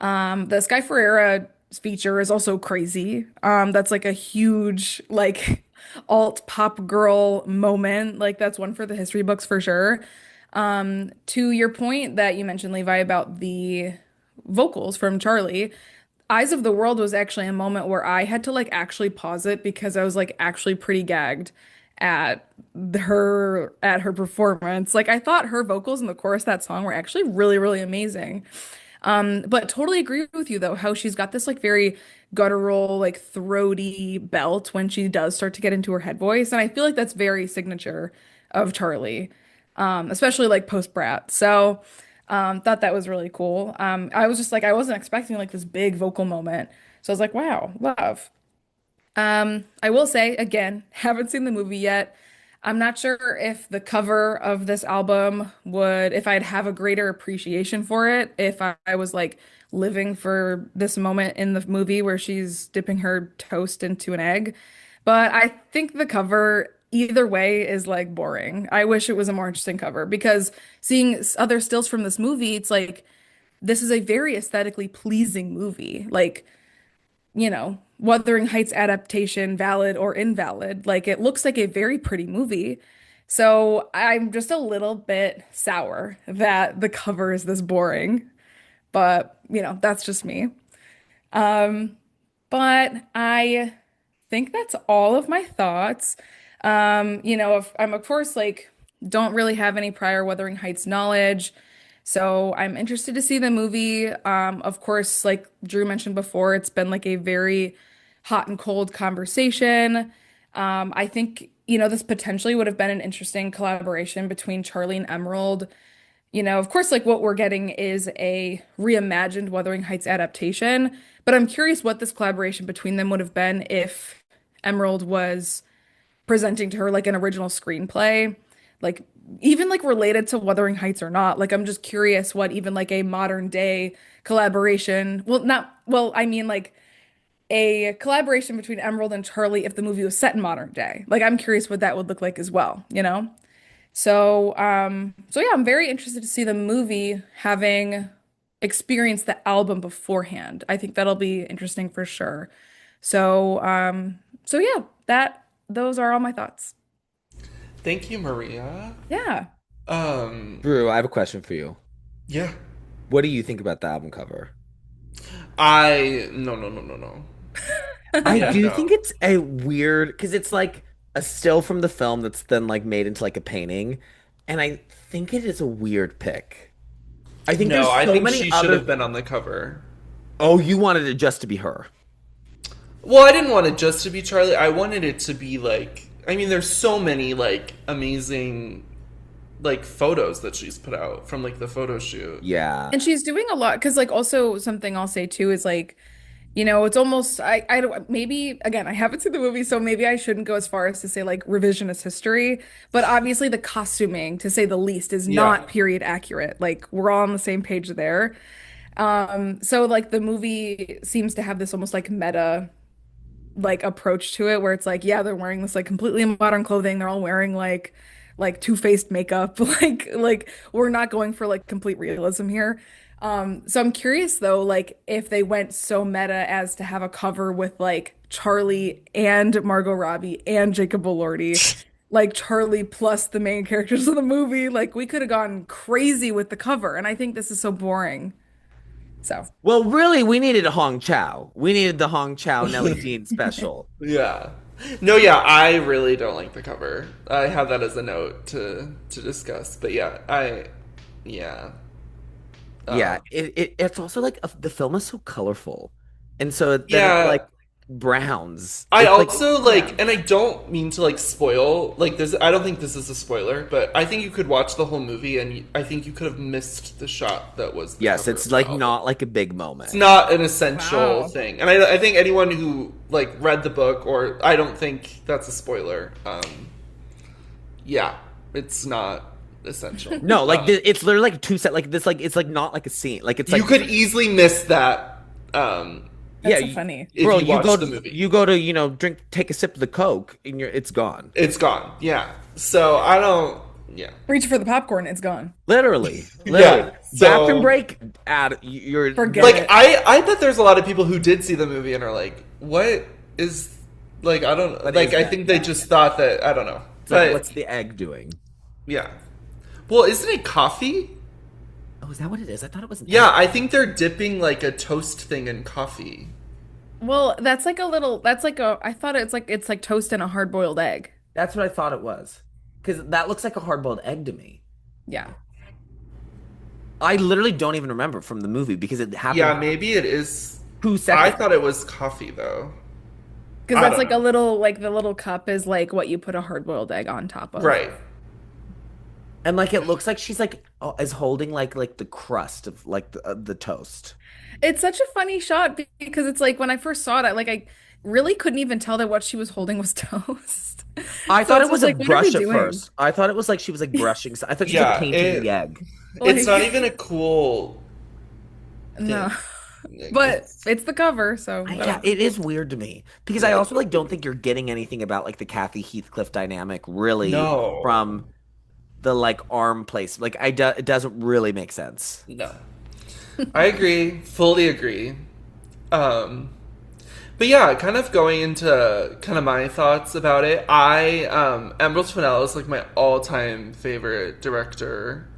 The Sky Ferreira feature is also crazy. That's like a huge like alt pop girl moment. Like that's one for the history books for sure. To your point that you mentioned, Levi, about the vocals from Charlie, Eyes of the World was actually a moment where I had to like actually pause it because I was like actually pretty gagged at her performance. Like I thought her vocals in the chorus of that song were actually really, really amazing. But totally agree with you though, how she's got this like very guttural, like throaty belt when she does start to get into her head voice. And I feel like that's very signature of Charlie, especially like post Brat. So thought that was really cool. I was just like, I wasn't expecting like this big vocal moment. So I was like, wow, love. I will say again, haven't seen the movie yet. I'm not sure if the cover of this album would, if I'd have a greater appreciation for it, if I was like living for this moment in the movie where she's dipping her toast into an egg. But I think the cover, either way, is like boring. I wish it was a more interesting cover because seeing other stills from this movie, it's like this is a very aesthetically pleasing movie. Like, Wuthering Heights adaptation, valid or invalid. Like it looks like a very pretty movie. So I'm just a little bit sour that the cover is this boring. But, that's just me. Um, but I think that's all of my thoughts. If I'm of course like don't really have any prior Wuthering Heights knowledge. So I'm interested to see the movie. Of course, like Drew mentioned before, it's been like a very hot and cold conversation. I think, this potentially would have been an interesting collaboration between Charlie and Emerald. Of course, like what we're getting is a reimagined Wuthering Heights adaptation, but I'm curious what this collaboration between them would have been if Emerald was presenting to her like an original screenplay, like even like related to Wuthering Heights or not. Like I'm just curious what even like a modern day collaboration, well, not, well, I mean like a collaboration between Emerald and Charlie if the movie was set in modern day. Like I'm curious what that would look like as well? So yeah, I'm very interested to see the movie having experienced the album beforehand. I think that'll be interesting for sure. So yeah, those are all my thoughts. Thank you, Maria. Yeah. Um, Drew, I have a question for you. yeah. What do you think about the album cover? No, no, no, no, no. I Yeah, do think no. it's a weird because it's like a still from the film that's then like made into like a painting, and I think it is a weird pick. I think No, there's I so think many she should have other. been on the cover. Oh, you wanted it just to be her. Well, I didn't want it just to be Charlie. I wanted it to be like, I mean, there's so many like amazing like photos that she's put out from like the photo shoot. Yeah. And she's doing a lot because like also something I'll say too is like, it's almost I don't maybe again I haven't seen the movie so maybe I shouldn't go as far as to say like revisionist history, but obviously the costuming to say the least is Yeah. not period accurate. Like we're all on the same page there. So like the movie seems to have this almost like meta like approach to it where it's like yeah they're wearing this like completely modern clothing, they're all wearing like two-faced makeup like we're not going for like complete realism here. So I'm curious though like if they went so meta as to have a cover with like Charlie and Margot Robbie and Jacob Elordi, like Charlie plus the main characters of the movie, like we could have gone crazy with the cover and I think this is so boring. So Well, really, we needed a Hong Chow. We needed the Hong Chow Nelly Dean special. Yeah. No, yeah, I really don't like the cover. I have that as a note to discuss. But yeah, yeah. Yeah, Um it's also like the film is so colorful, and so then it's like yeah, browns. I It's like also Yeah. like, and I don't mean to like spoil like this. I don't think this is a spoiler, but I think you could watch the whole movie, and I think you could have missed the shot that was the yes, cover of it's the like album. not like a big It's moment. not an essential Wow. thing, and I think anyone who like read the book, or I don't think that's a spoiler. Yeah, it's not essential. No, like it's literally like two set like this like it's like not like a scene. Like it's You like could easily miss that um, yeah, That's so funny. if bro, you watch the movie. you go to, drink take a sip of the Coke and it's gone. It's gone. Yeah. So I don't. Yeah. Reach for the popcorn, it's gone. Literally. Literally. Yeah. Bathroom So break ad you're Forget like it. I bet there's a lot of people who did see the movie and are like, what is like I don't what like is I that? think they just thought that I don't know. It's like But what's the egg doing? yeah. Well, isn't it coffee? Oh, is that what it is? I thought it was an Yeah, egg. I think they're dipping like a toast thing in coffee. Well, that's like a little, that's like a, I thought it's like toast and a hard-boiled egg. That's what I thought it was. Because that looks like a hard-boiled egg to me. Yeah. I literally don't even remember from the movie because it Yeah, happened maybe it is. two I seconds. thought it was coffee though. Because I that's don't like a know. little, like the little cup is like what you put a hard-boiled egg on top of. Right. And like it looks like she's like is holding like the crust of like the toast. It's such a funny shot because it's like when I first saw it, like I really couldn't even tell that what she was holding was toast. I So thought it's it was just a like, what are we brush at doing? first. I thought it was like she was like brushing. I thought she was like Yeah, painting the egg. it's not Like, even a cool no. thing. But it's the cover, so Yeah, whatever. it is weird to me because I also like don't think you're getting anything about like the Kathy Heathcliff dynamic really No. from the like arm place. Like it doesn't really make sense. No. I agree, fully agree. Um but yeah, kind of going into kind of my thoughts about it. I Emerald Fennell is like my all-time favorite director.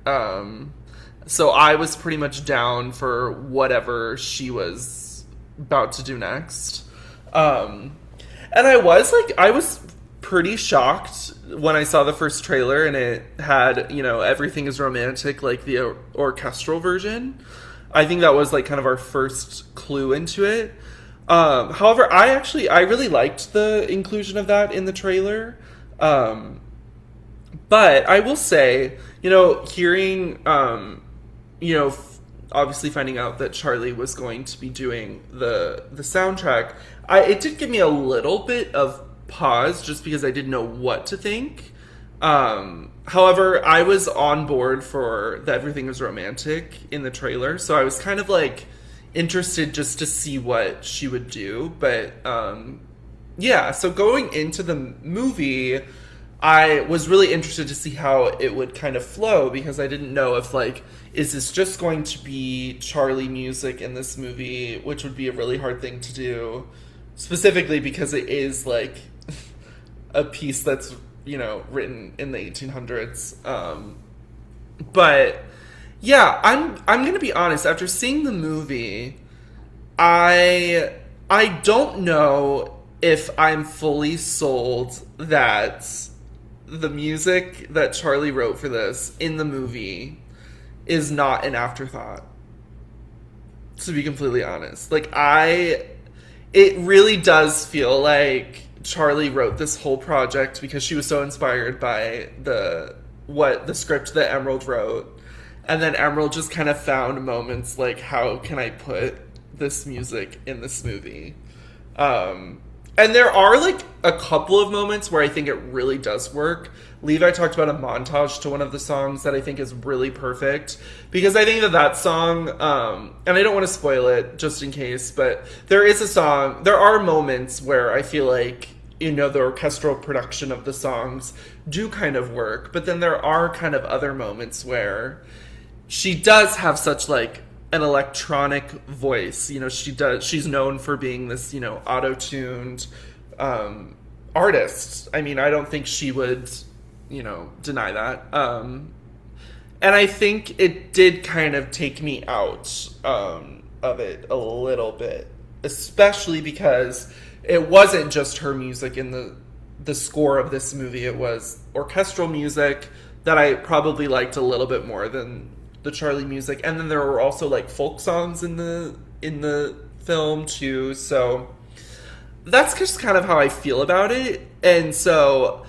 So I was pretty much down for whatever she was about to do next. Um and I was pretty shocked when I saw the first trailer and it had, everything is romantic like the orchestral version. I think that was like kind of our first clue into it. However, I really liked the inclusion of that in the trailer. But I will say, hearing, obviously finding out that Charlie was going to be doing the soundtrack, it did give me a little bit of pause just because I didn't know what to think. However, I was on board for the Everything Was Romantic in the trailer, so I was kind of like interested just to see what she would do. But yeah, so going into the movie, I was really interested to see how it would kind of flow because I didn't know if like is this just going to be Charlie music in this movie, which would be a really hard thing to do, specifically because it is like a piece that's written in the 1800s. But yeah, I'm gonna be honest. After seeing the movie, I don't know if I'm fully sold that the music that Charlie wrote for this in the movie is not an afterthought. To be completely honest, it really does feel like Charlie wrote this whole project because she was so inspired by the script that Emerald wrote, and then Emerald just kind of found moments like how can I put this music in this movie. And there are like a couple of moments where I think it really does work. Levi talked about a montage to one of the songs that I think is really perfect because I think that song, and I don't want to spoil it just in case, but there are moments where I feel like, the orchestral production of the songs do kind of work, but then there are kind of other moments where she does have such like an electronic voice. She's known for being this, auto-tuned artist. I mean, I don't think she would, deny that. And I think it did kind of take me out of it a little bit, especially because it wasn't just her music in the score of this movie. It was orchestral music that I probably liked a little bit more than the Charlie music, and then there were also like folk songs in the film too. So that's just kind of how I feel about it. And so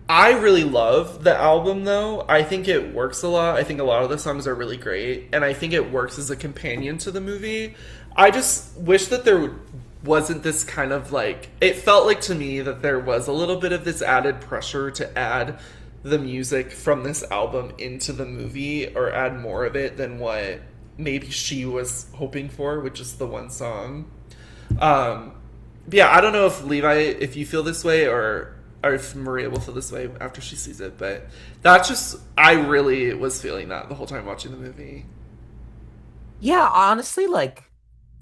I really love the album though. I think it works a lot. I think a lot of the songs are really great, and I think it works as a companion to the movie. I just wish that there wasn't this kind of like, it felt like to me that there was a little bit of this added pressure to add the music from this album into the movie, or add more of it than what maybe she was hoping for, which is the one song. Um, but yeah, I don't know if Levi, if you feel this way, or if Maria will feel this way after she sees it, but that's just, I really was feeling that the whole time watching the movie. Yeah, honestly, like,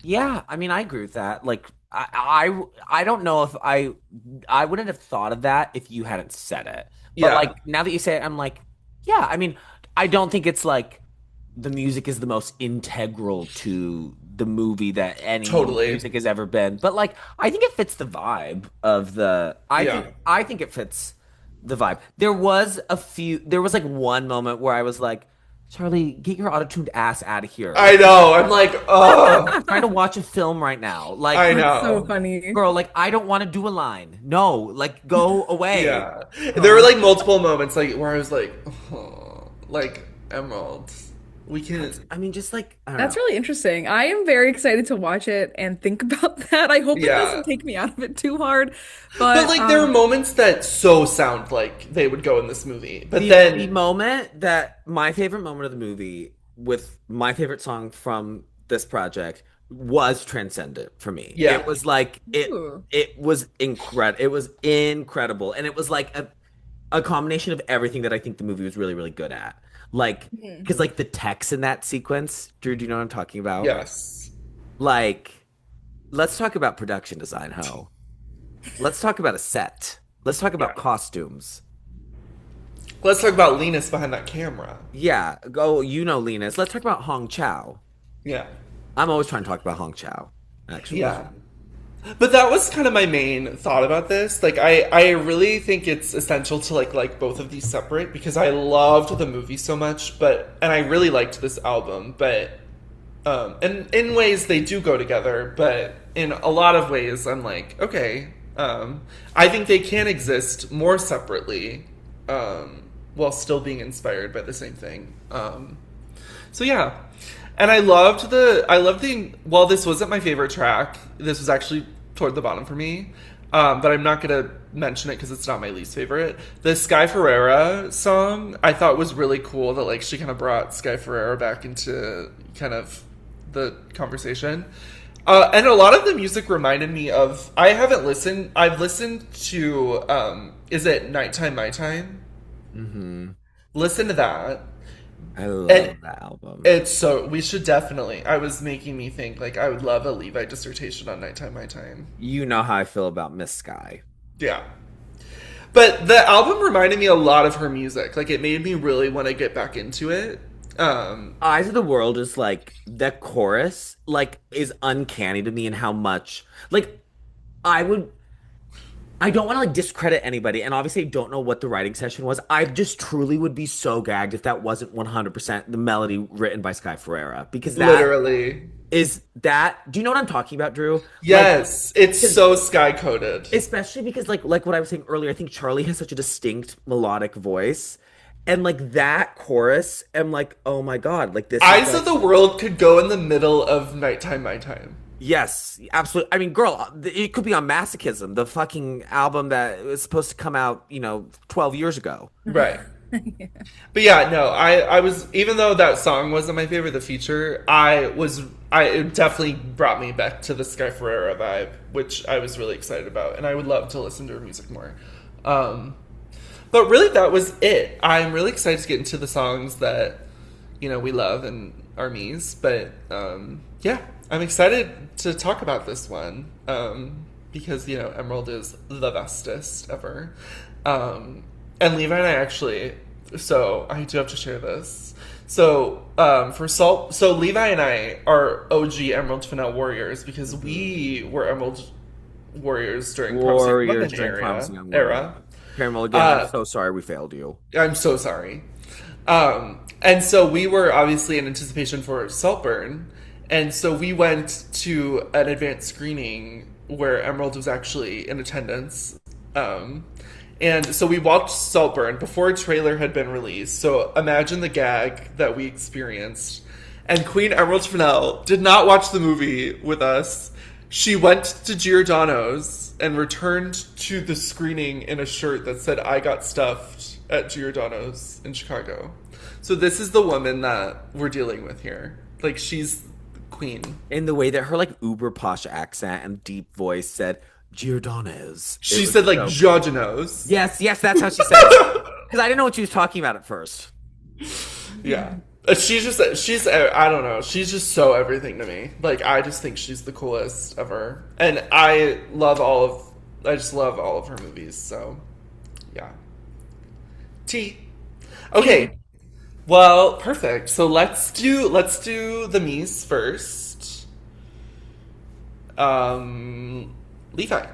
yeah, I mean, I agree with that. Like, I don't know if I wouldn't have thought of that if you hadn't said it. But like Yeah, now that you say it, I'm like, yeah, I mean, I don't think it's like the music is the most integral to the movie that any totally. music has ever been. But like, I think it fits the vibe of the. Yeah. I think it fits the vibe. There was like one moment where I was like, Charlie, get your auto-tuned ass out of here. I Like, know. I'm like, oh, trying to watch a film right now. I Like, That's so know. funny. girl, like I don't want to do a line. No, like go away. Yeah. There were Go. like multiple moments like where I was like, oh, like Emerald, we can. I mean, just like I don't That's know. really interesting. I am very excited to watch it and think about that. I hope it Yeah. doesn't take me out of it too hard. But But like there are moments that so sound like they would go in this movie. But The then moment that my favorite moment of the movie with my favorite song from this project was transcendent for me. yeah. It was like ooh. it was incredible. And it was like a combination of everything that I think the movie was really, really good at. Like, Mhm. because like the text in that sequence, Drew, do you know what I'm talking about? Yes. Like, let's talk about production design, ho. Let's talk about a set. Let's talk Yeah. about costumes. Let's talk about Linus behind that camera. Yeah, go, you know, Linus. Let's talk about Hong Chow. Yeah. I'm always trying to talk about Hong Chow, actually. Yeah. But that was kind of my main thought about this. Like I really think it's essential to like both of these separate, because I loved the movie so much, but and I really liked this album, but and in ways they do go together, but in a lot of ways I'm like, okay, I think they can exist more separately, while still being inspired by the same thing. So yeah. And I loved the, while this wasn't my favorite track, this was actually toward the bottom for me. But I'm not gonna mention it because it's not my least favorite. The Sky Ferreira song I thought was really cool, that like she kind of brought Sky Ferreira back into kind of the conversation. And a lot of the music reminded me of, I've listened to is it Nighttime My Time? Hmm. Listen to that. I And love that album. it's so, we should definitely. I was making me think like I would love a Levi dissertation on Nighttime My Time. You know how I feel about Miss Sky. Yeah. But the album reminded me a lot of her music. Like it made me really want to get back into it. Eyes of the World is like the chorus, like is uncanny to me in how much like I would I don't want to like discredit anybody, and obviously I don't know what the writing session was. I just truly would be so gagged if that wasn't 100% the melody written by Sky Ferreira, because Literally. do you know what I'm talking about, Drew? Like, Yes, it's because so sky coded. especially because like what I was saying earlier, I think Charlie has such a distinct melodic voice, and like that chorus, I'm like, oh my God, like this is Eyes like of the World could go in the middle of Nighttime My Time. yes, absolutely. I mean, girl, it could be on Masochism, the fucking album that was supposed to come out, 12 years ago. Right. But yeah, no, I was, even though that song wasn't my favorite, the feature, it definitely brought me back to the Sky Ferreira vibe, which I was really excited about, and I would love to listen to her music more. Um, but really, that was it. I'm really excited to get into the songs that, we love and are me's, but yeah, I'm excited to talk about this one, because, Emerald is the bestest ever. And Levi and I actually, so I do have to share this. So for Salt, so Levi and I are OG Emerald Fennell warriors, because we were Emerald warriors during Promising Warriors Woman during Promising Young Woman. era. Caramel, again, I'm so sorry we failed you. I'm so sorry. And so we were obviously in anticipation for Saltburn, and so we went to an advanced screening where Emerald was actually in attendance. Um, and so we watched Saltburn before a trailer had been released. So imagine the gag that we experienced. And Queen Emerald Fennell did not watch the movie with us. She went to Giordano's and returned to the screening in a shirt that said, "I got stuffed at Giordano's in Chicago." So this is the woman that we're dealing with here. Like, she's queen. In the way that her like uber posh accent and deep voice said Giordano's. It She was said, like, so Giorgano's. yes, yes, that's how she said it. Because I didn't know what she was talking about at first. Yeah. She's, I don't know. She's just so everything to me. Like, I just think she's the coolest ever. And I just love all of her movies. So, yeah. T. Okay. Well, perfect. So let's do the Mies first. Levi.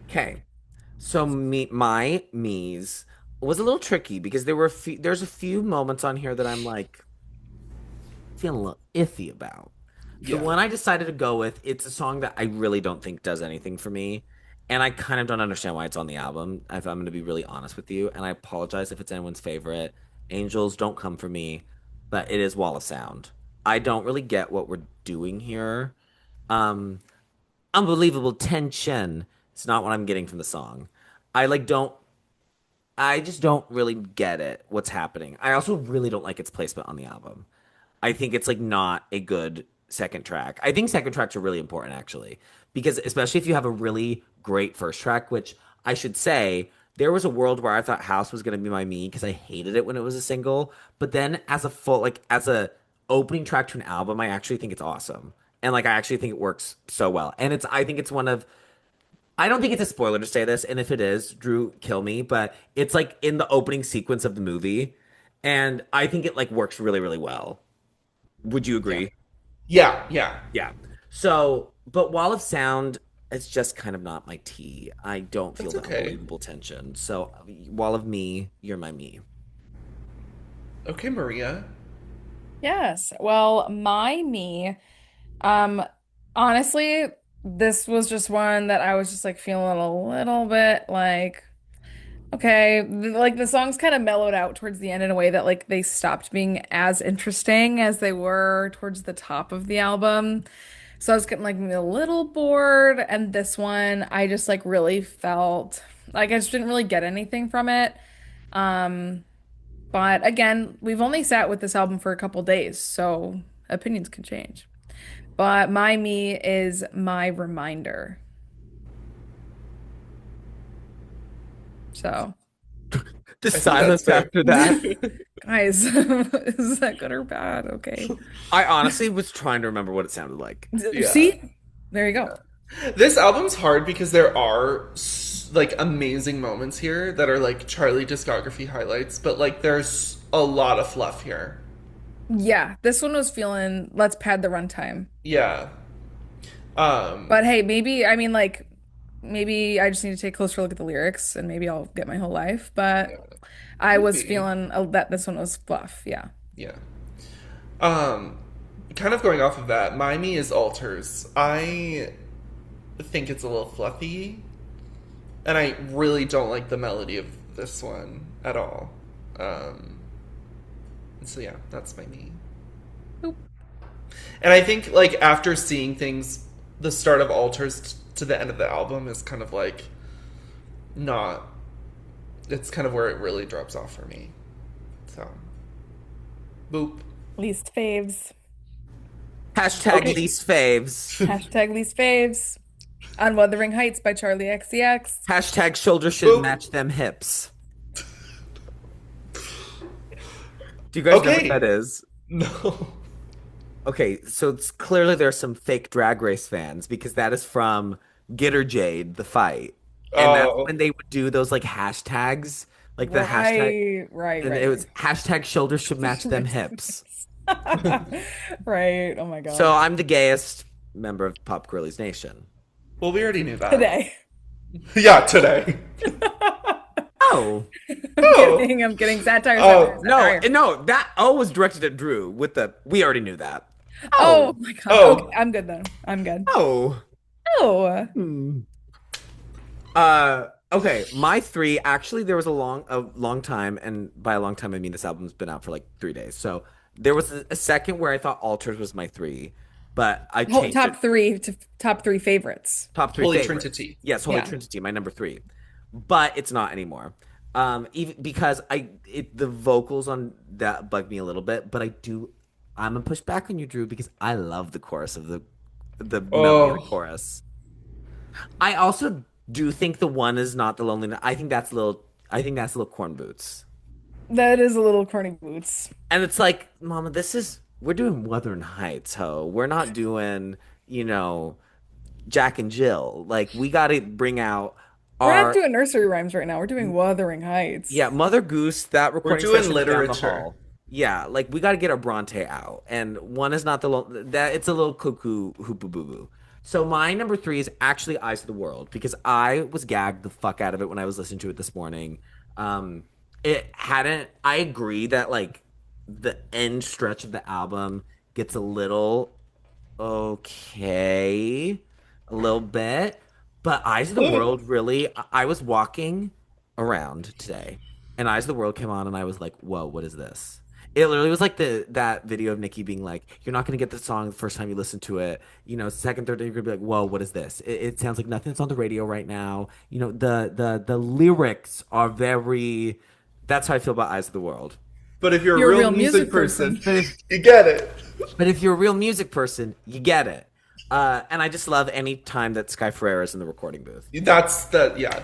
Okay. So my me's was a little tricky because there's a few moments on here that I'm like feeling a little iffy about. The Yeah. one I decided to go with, it's a song that I really don't think does anything for me. And I kind of don't understand why it's on the album, if I'm going to be really honest with you. And I apologize if it's anyone's favorite. Angels don't come for me, but it is Wall of Sound. I don't really get what we're doing here. Um, Unbelievable tension. It's not what I'm getting from the song. I like don't I just don't really get it what's happening. I also really don't like its placement on the album. I think it's like not a good second track. I think second tracks are really important actually, because especially if you have a really great first track, which I should say there was a world where I thought House was going to be my me because I hated it when it was a single, but then as a full like as a opening track to an album, I actually think it's awesome. And like I actually think it works so well. And it's I think it's one of I don't think it's a spoiler to say this, and if it is, Drew, kill me, but it's like in the opening sequence of the movie, and I think it like works really, really well. Would you Yeah. agree? Yeah. Yeah. Yeah. So, but Wall of Sound is just kind of not my tea. I don't feel That's the okay. unbelievable tension. So, Wall of Me, you're my me. Okay, Maria. Yes. Well, my me, um, honestly, this was just one that I was just like feeling a little bit like, okay, like the songs kind of mellowed out towards the end in a way that like they stopped being as interesting as they were towards the top of the album. So I was getting like a little bored, and this one I just like really felt like I just didn't really get anything from it. Um, but again, we've only sat with this album for a couple days, so opinions can change. But my me is my reminder. So, The I think that's silence fair. after that. guys, is that good or bad? Okay. I honestly was trying to remember what it sounded like. Yeah. See? There you go. This album's hard because there are like amazing moments here that are like Charlie discography highlights, but like there's a lot of fluff here. Yeah, this one was feeling, let's pad the runtime. Yeah. Um But hey, maybe, I mean, like, maybe I just need to take a closer look at the lyrics and maybe I'll get my whole life. But I was maybe. feeling that this one was fluff. Yeah. Yeah. Um Kind of going off of that, my me is altars. I think it's a little fluffy, and I really don't like the melody of this one at all. Um so yeah, that's my me. Oop. And I think like after seeing things, the start of Altars to the end of the album is kind of like not. It's kind of where it really drops off for me. So, boop. Least faves. Hashtag Okay. least faves. Hashtag least faves. On Wuthering Heights by Charli XCX. Hashtag shoulders should Boop. match them hips. Do you guys know what Okay. that is? No. Okay, so it's clearly there's some fake drag race fans because that is from Gitter Jade, the fight. And that's Oh. when they would do those like hashtags, like the hashtag, Right, right, and it right. was hashtag shoulders should match them hips. Right. Oh my So God. I'm the gayest member of Pop Girlies Nation. Well, we already knew that. Today. Yeah, today. Oh, I'm Oh. kidding. I'm kidding. Satire, satire, Oh. no, satire. no, that O was directed at Drew with the, we already knew that. Oh Oh, my God. Okay, Oh. I'm good then. I'm good. oh. Oh, Hmm. Okay, my three, actually there was a long time, and by a long time I mean this album's been out for like 3 days. So there was a second where I thought Altered was my three, but I changed it. top three to top three favorites. Top three Holy favorites. Trinity. Yes, Holy Yeah. Trinity, my number three. But it's not anymore. Even because the vocals on that bug me a little bit, but I'm gonna push back on you, Drew, because I love the chorus of the melody of the Oh, chorus. I also do think the one is not the loneliness. I think that's a little corn boots. That is a little corny boots. And it's like, Mama, we're doing Wuthering Heights, ho. We're not doing, you know, Jack and Jill. Like we got to bring out We're not our doing nursery rhymes right now. We're doing Wuthering Heights. yeah, Mother Goose. That we're recording doing session's down the literature. hall. Yeah, like we got to get our Bronte out, and one is not that it's a little cuckoo hoopoo boo boo. So my number three is actually Eyes of the World because I was gagged the fuck out of it when I was listening to it this morning. It hadn't. I agree that like the end stretch of the album gets a little okay, a little bit. But Eyes of the World really, I was walking around today and Eyes of the World came on and I was like, whoa, what is this? It literally was like that video of Nicki being like, you're not gonna get the song the first time you listen to it. You know, second, third day, you're gonna be like, whoa, what is this? It sounds like nothing that's on the radio right now. You know, the lyrics are very that's how I feel about Eyes of the World. But if you're a You're a real real music music person, person. But if you get it. but if you're a real music person, you get it. And I just love any time that Sky Ferreira is in the recording booth. Yeah,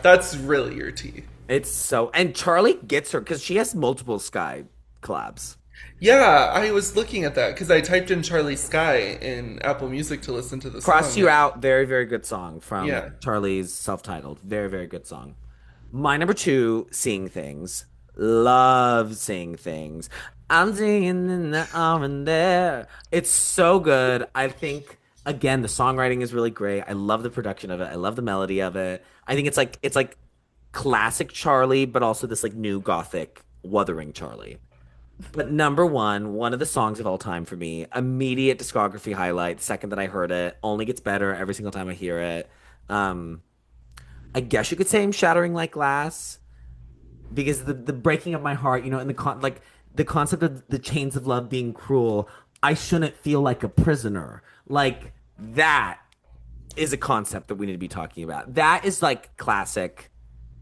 that's really your tea. It's so, and Charlie gets her because she has multiple Sky collabs. Yeah, I was looking at that because I typed in Charlie Sky in Apple Music to listen to the Cross song. You Out, very, very good song from Yeah. Charlie's self-titled. Very, very good song. My number two, Seeing Things. Love Seeing Things. I'm seeing in the arm and there. It's so good. I think again the songwriting is really great. I love the production of it. I love the melody of it. I think it's like classic Charlie, but also this like new gothic Wuthering Charlie. But number one of the songs of all time for me, immediate discography highlight. The second that I heard it, only gets better every single time I hear it. Um, I guess you could say I'm shattering like glass because the breaking of my heart, and like the concept of the chains of love being cruel. I shouldn't feel like a prisoner. Like that is a concept that we need to be talking about. That is like classic.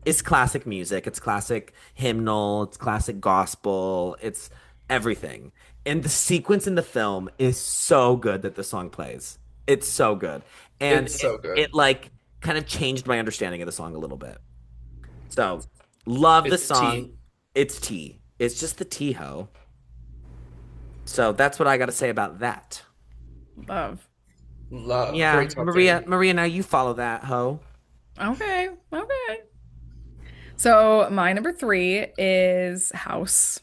It's classic music. It's classic hymnal. It's classic gospel. It's everything. And the sequence in the film is so good that the song plays. It's so good. And It's it, so good. it like kind of changed my understanding of the song a little bit. So love the It's song. tea. It's tea. It's just the tea ho. So that's what I got to say about that. Love. Love. Yeah, Very top Maria, three. Maria, now you follow that ho. Okay. Okay. So my number three is House.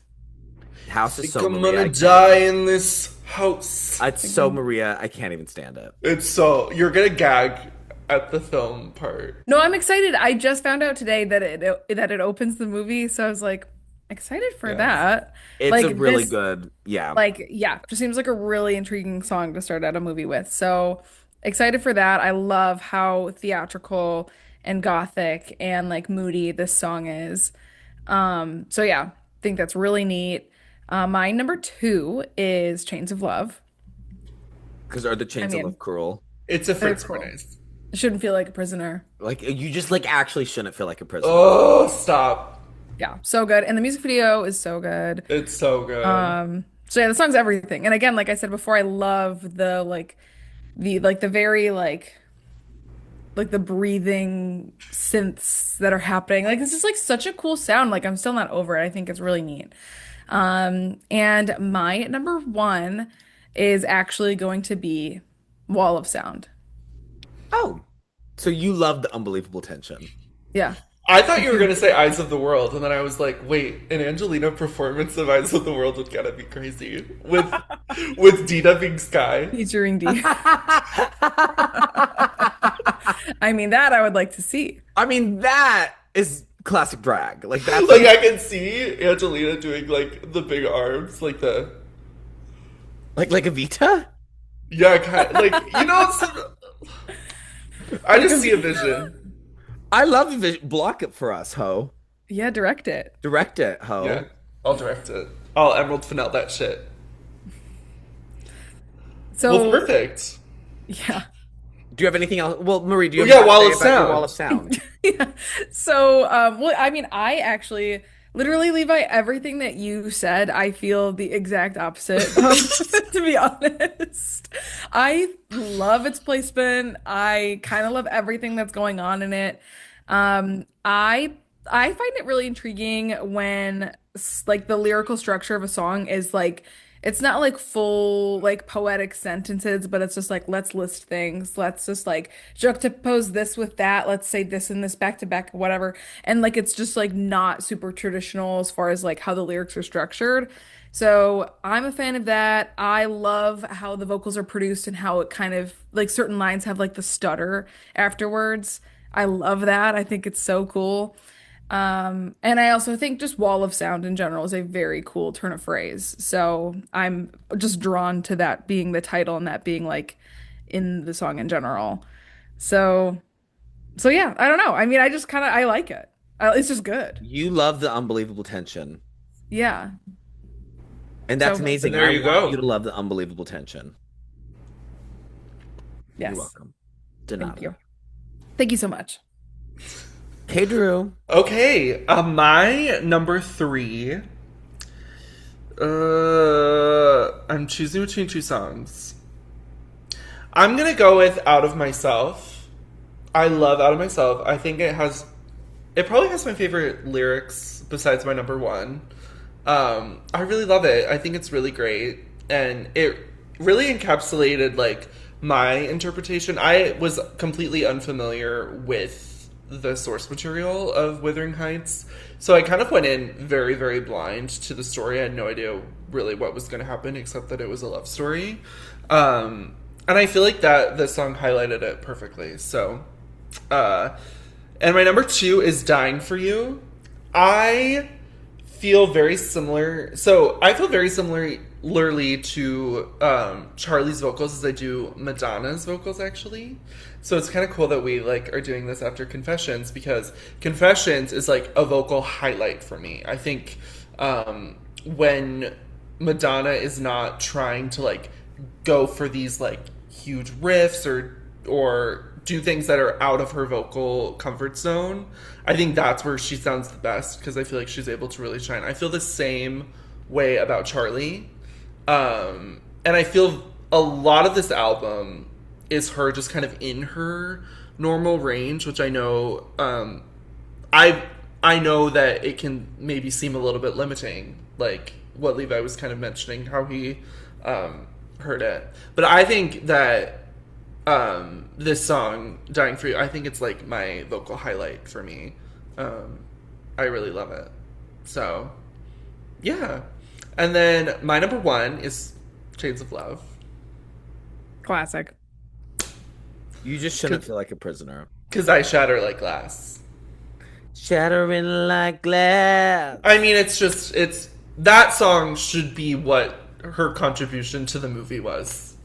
House is Think so I'm Maria. gonna die in this house. It's so Maria. I can't even stand it. It's so you're gonna gag at the film part. No, I'm excited. I just found out today that it opens the movie, so I was like excited for Yeah. that. It's a Like really this, good, yeah. like yeah, just seems like a really intriguing song to start out a movie with. So excited for that. I love how theatrical and gothic and like moody this song is. So yeah, think that's really neat. My number two is Chains of Love. Because are the I chains of love mean, cruel? It's a it's Fritz cool. Bernays. Shouldn't feel like a prisoner. Like you just like actually shouldn't feel like a prisoner. Oh, stop. Yeah, so good. And the music video is so good. It's so good. So yeah, the song's everything. And again, like I said before, I love the very like the breathing synths that are happening. Like it's just like such a cool sound. Like I'm still not over it. I think it's really neat. And my number one is actually going to be Wall of Sound. Oh, so you love the unbelievable tension. Yeah. I thought you were gonna say Eyes of the World, and then I was like, wait, an Angelina performance of Eyes of the World would gotta be crazy. With Dita being Sky. Featuring D. I mean, that I would like to see. I mean, that is classic drag. Like that's Like I can see Angelina doing like the big arms, like the like a Vita. yeah, kind like some, I Like just a see a vision. I love the vision. Block it for us, ho. yeah, direct it. Direct it, Yeah, ho. I'll direct it. I'll Emerald Fennell that shit. Well, So perfect. Do yeah. you have anything else? Well, Marie, do you Oh have yeah, more to Wall say of about your wall of Sound. sound? Yeah. So, well, I mean, I actually literally, Levi, everything that you said, I feel the exact opposite of, to be honest. I love its placement. I kind of love everything that's going on in it. I find it really intriguing when like the lyrical structure of a song is like it's not like full like poetic sentences, but it's just like let's list things. Let's just like juxtapose this with that. Let's say this and this back to back, whatever. And like it's just like not super traditional as far as like how the lyrics are structured. So I'm a fan of that. I love how the vocals are produced and how it kind of like certain lines have like the stutter afterwards. I love that. I think it's so cool. And I also think just wall of sound in general is a very cool turn of phrase. So I'm just drawn to that being the title and that being like in the song in general. So, so yeah, I don't know. I mean, I just kind of I like it. It's just good. You love the unbelievable tension. Yeah. And So that's good. And amazing. there I you want you go. to love the unbelievable tension. You're Yes. welcome. Thank Denada. you. Thank you so much. Hey, Drew. Okay, my number three. I'm choosing between two songs. I'm gonna go with "Out of Myself." I love "Out of Myself." I think it probably has my favorite lyrics besides my number one. I really love it. I think it's really great, and it really encapsulated like my interpretation. I was completely unfamiliar with the source material of Wuthering Heights, so I kind of went in very, very blind to the story. I had no idea really what was going to happen, except that it was a love story. And I feel like that the song highlighted it perfectly. So, uh, and my number two is "Dying for You." I feel very similar. So I feel very similarly to Charlie's vocals as I do Madonna's vocals, actually. So it's kind of cool that we like are doing this after Confessions, because Confessions is like a vocal highlight for me. I think when Madonna is not trying to like go for these like huge riffs or do things that are out of her vocal comfort zone. I think that's where she sounds the best, because I feel like she's able to really shine. I feel the same way about Charlie. And I feel a lot of this album is her just kind of in her normal range, which I know I know that it can maybe seem a little bit limiting, like what Levi was kind of mentioning, how he heard it. But I think that this song, "Dying for You," I think it's like my vocal highlight for me. I really love it. So, yeah. And then my number one is "Chains of Love." Classic. You just shouldn't feel like a prisoner. Because I shatter like glass. Shattering like glass. I mean, it's that song should be what her contribution to the movie was.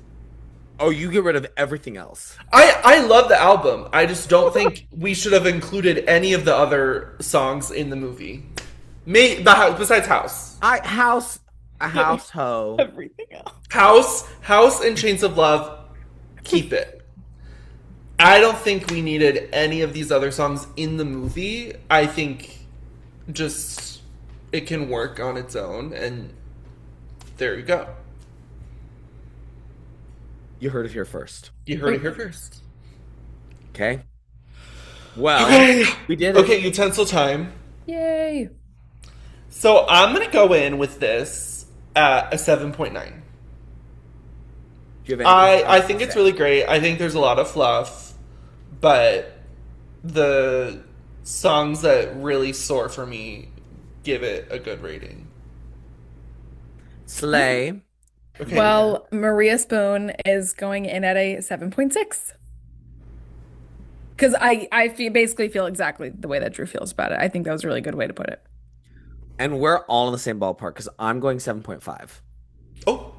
Oh, you get rid of everything else. I love the album. I just don't think we should have included any of the other songs in the movie. Besides House. A house hoe. Everything else. House and Chains of Love, keep it. I don't think we needed any of these other songs in the movie. I think just it can work on its own, and there you go. You heard it here first. You heard it here first. Okay. Well, Okay. we did it. Okay, utensil time. Yay. So I'm gonna go in with this at a 7.9. Do you have anything I else think to it's say? really great. I think there's a lot of fluff, but the songs that really soar for me give it a good rating. Slay. Okay. Well, Maria Spoon is going in at a 7.6. Because basically feel exactly the way that Drew feels about it. I think that was a really good way to put it. And we're all in the same ballpark because I'm going 7.5. Oh,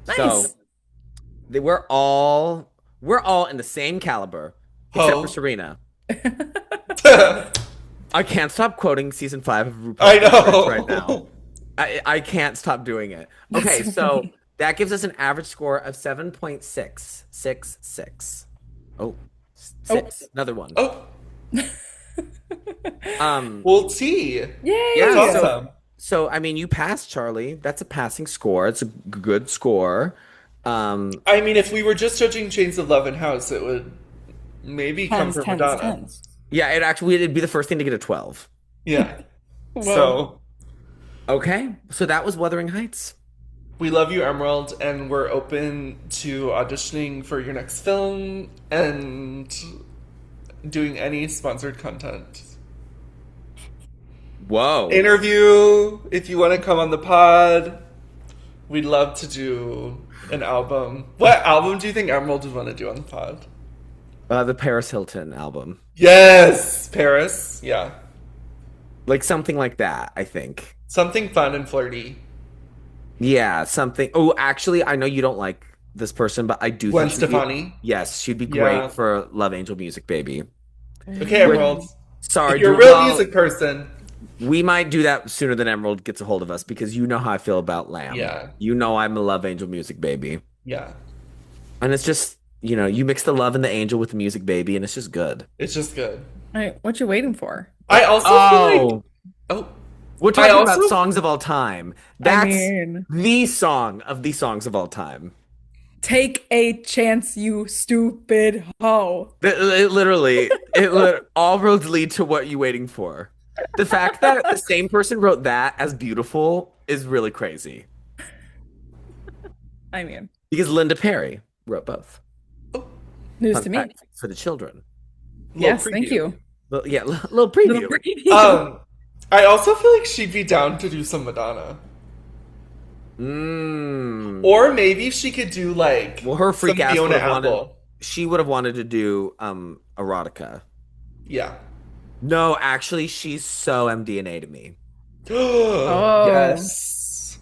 So Nice. we're all in the same caliber. except for Ho. Serena. I can't stop quoting season 5 of RuPaul's I Drag Race right now. know. I can't stop doing it. That's Okay, so so funny. that gives us an average score of 7.666. Oh, Oh, six. Another one. Oh, Um, well, T. That's yeah, yay! awesome. I mean you passed, Charlie. That's a passing score. It's a good score. Um, I mean, if we were just judging Chains of Love and House, it would maybe come Tens, from tens, Madonna. tens. yeah, it'd be the first thing to get a 12. Yeah. Whoa. So Okay, so that was Wuthering Heights. we love you, Emerald, and we're open to auditioning for your next film and doing any sponsored content. Whoa. Interview, if you want to come on the pod. We'd love to do an album. What album do you think Emerald would want to do on the pod? The Paris Hilton album. Yes, Paris. Yeah. Like something like that, I think. Something fun and flirty. Yeah, something. Oh, actually, I know you don't like this person, but I do Gwen think she'd be, Stefani. yes, she'd be great Yeah. for Love Angel Music, baby. Okay, We're Emerald. If sorry, you're a dude. real Well, music person. we might do that sooner than Emerald gets a hold of us because you know how I feel about Lamb. Yeah. You know I'm a Love Angel Music, baby. Yeah. And it's just, you mix the love and the angel with the music, baby, and it's just good. It's just good. All right, what you waiting for? I also feel like. Oh, Oh. we're I talking about also. songs of all time. I That's mean, the song of the songs of all time. take a chance, you stupid hoe. All roads lead to what you waiting for. The fact that the same person wrote that as beautiful is really crazy I mean, because Linda Perry wrote both. Oh, news Fun to me. fact for the children. little Yes, thank preview. you. Yeah, little Little preview. preview. I also feel like she'd be down to do some Madonna. Mm. Or maybe she could do like Well, her some freak ass would Fiona have wanted. Apple. She would have wanted to do erotica. Yeah. No, actually, she's so MDNA to me. Oh, Yes.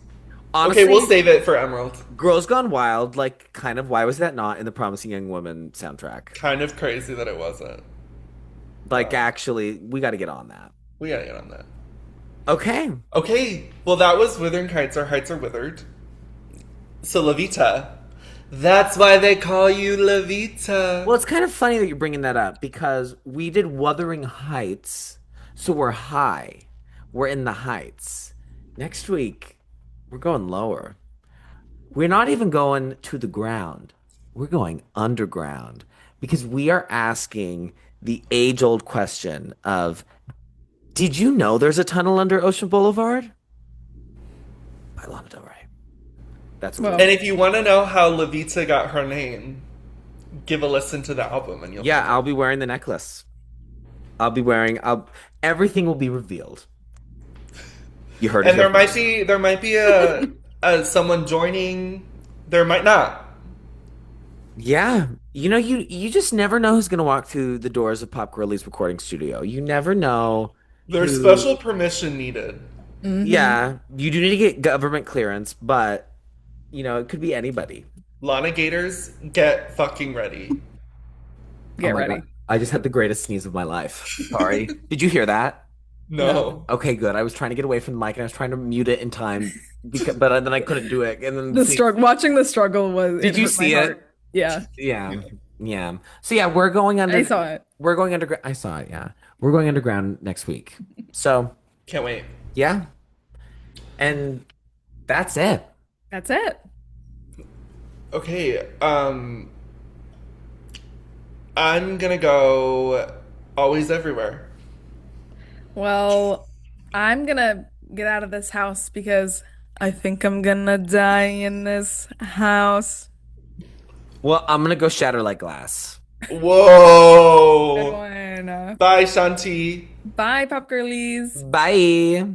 Okay, Honestly, we'll save it for Emerald. Girls Gone Wild, like, kind of, why was that not in the Promising Young Woman soundtrack? Kind of crazy that it wasn't. Like, actually, we got to get on that. We gotta get on that. Okay. Okay, well that was Wuthering Heights. Our heights are withered. So Levita. That's why they call you Levita. Well, it's kind of funny that you're bringing that up because we did Wuthering Heights, so we're high. We're in the heights. Next week, we're going lower. We're not even going to the ground. We're going underground because we are asking the age-old question of, did you know there's a tunnel under Ocean Boulevard? By Lana Del Rey. That's what well, And if you want to know how Levita got her name, give a listen to the album and you'll yeah, find I'll be wearing the necklace. Everything will be revealed. You heard it. it And here first. there might be a someone joining. There might not. Yeah. You just never know who's gonna walk through the doors of Pop Girlies recording studio. You never know There's who. special permission needed. Yeah, you do need to get government clearance, but it could be anybody. Lana Gators, get fucking ready. Oh get my ready. God. I just had the greatest sneeze of my life. Sorry. Did you hear that? No. Okay, good. I was trying to get away from the mic and I was trying to mute it in time but then I couldn't do it. And then The struggle, watching the struggle was, Did it you hurt my see it? heart. Yeah, Yeah. Yeah. So yeah, we're going I saw it. we're going underground. I saw it, yeah. We're going underground next week. So, Can't wait. yeah. And that's it. That's it. Okay, I'm gonna go Always Everywhere. Well, I'm gonna get out of this house because I think I'm gonna die in this house. Well, I'm gonna go shatter like glass. Good Whoa! one. Bye, Shanti. Bye, Pop Girlies. Bye.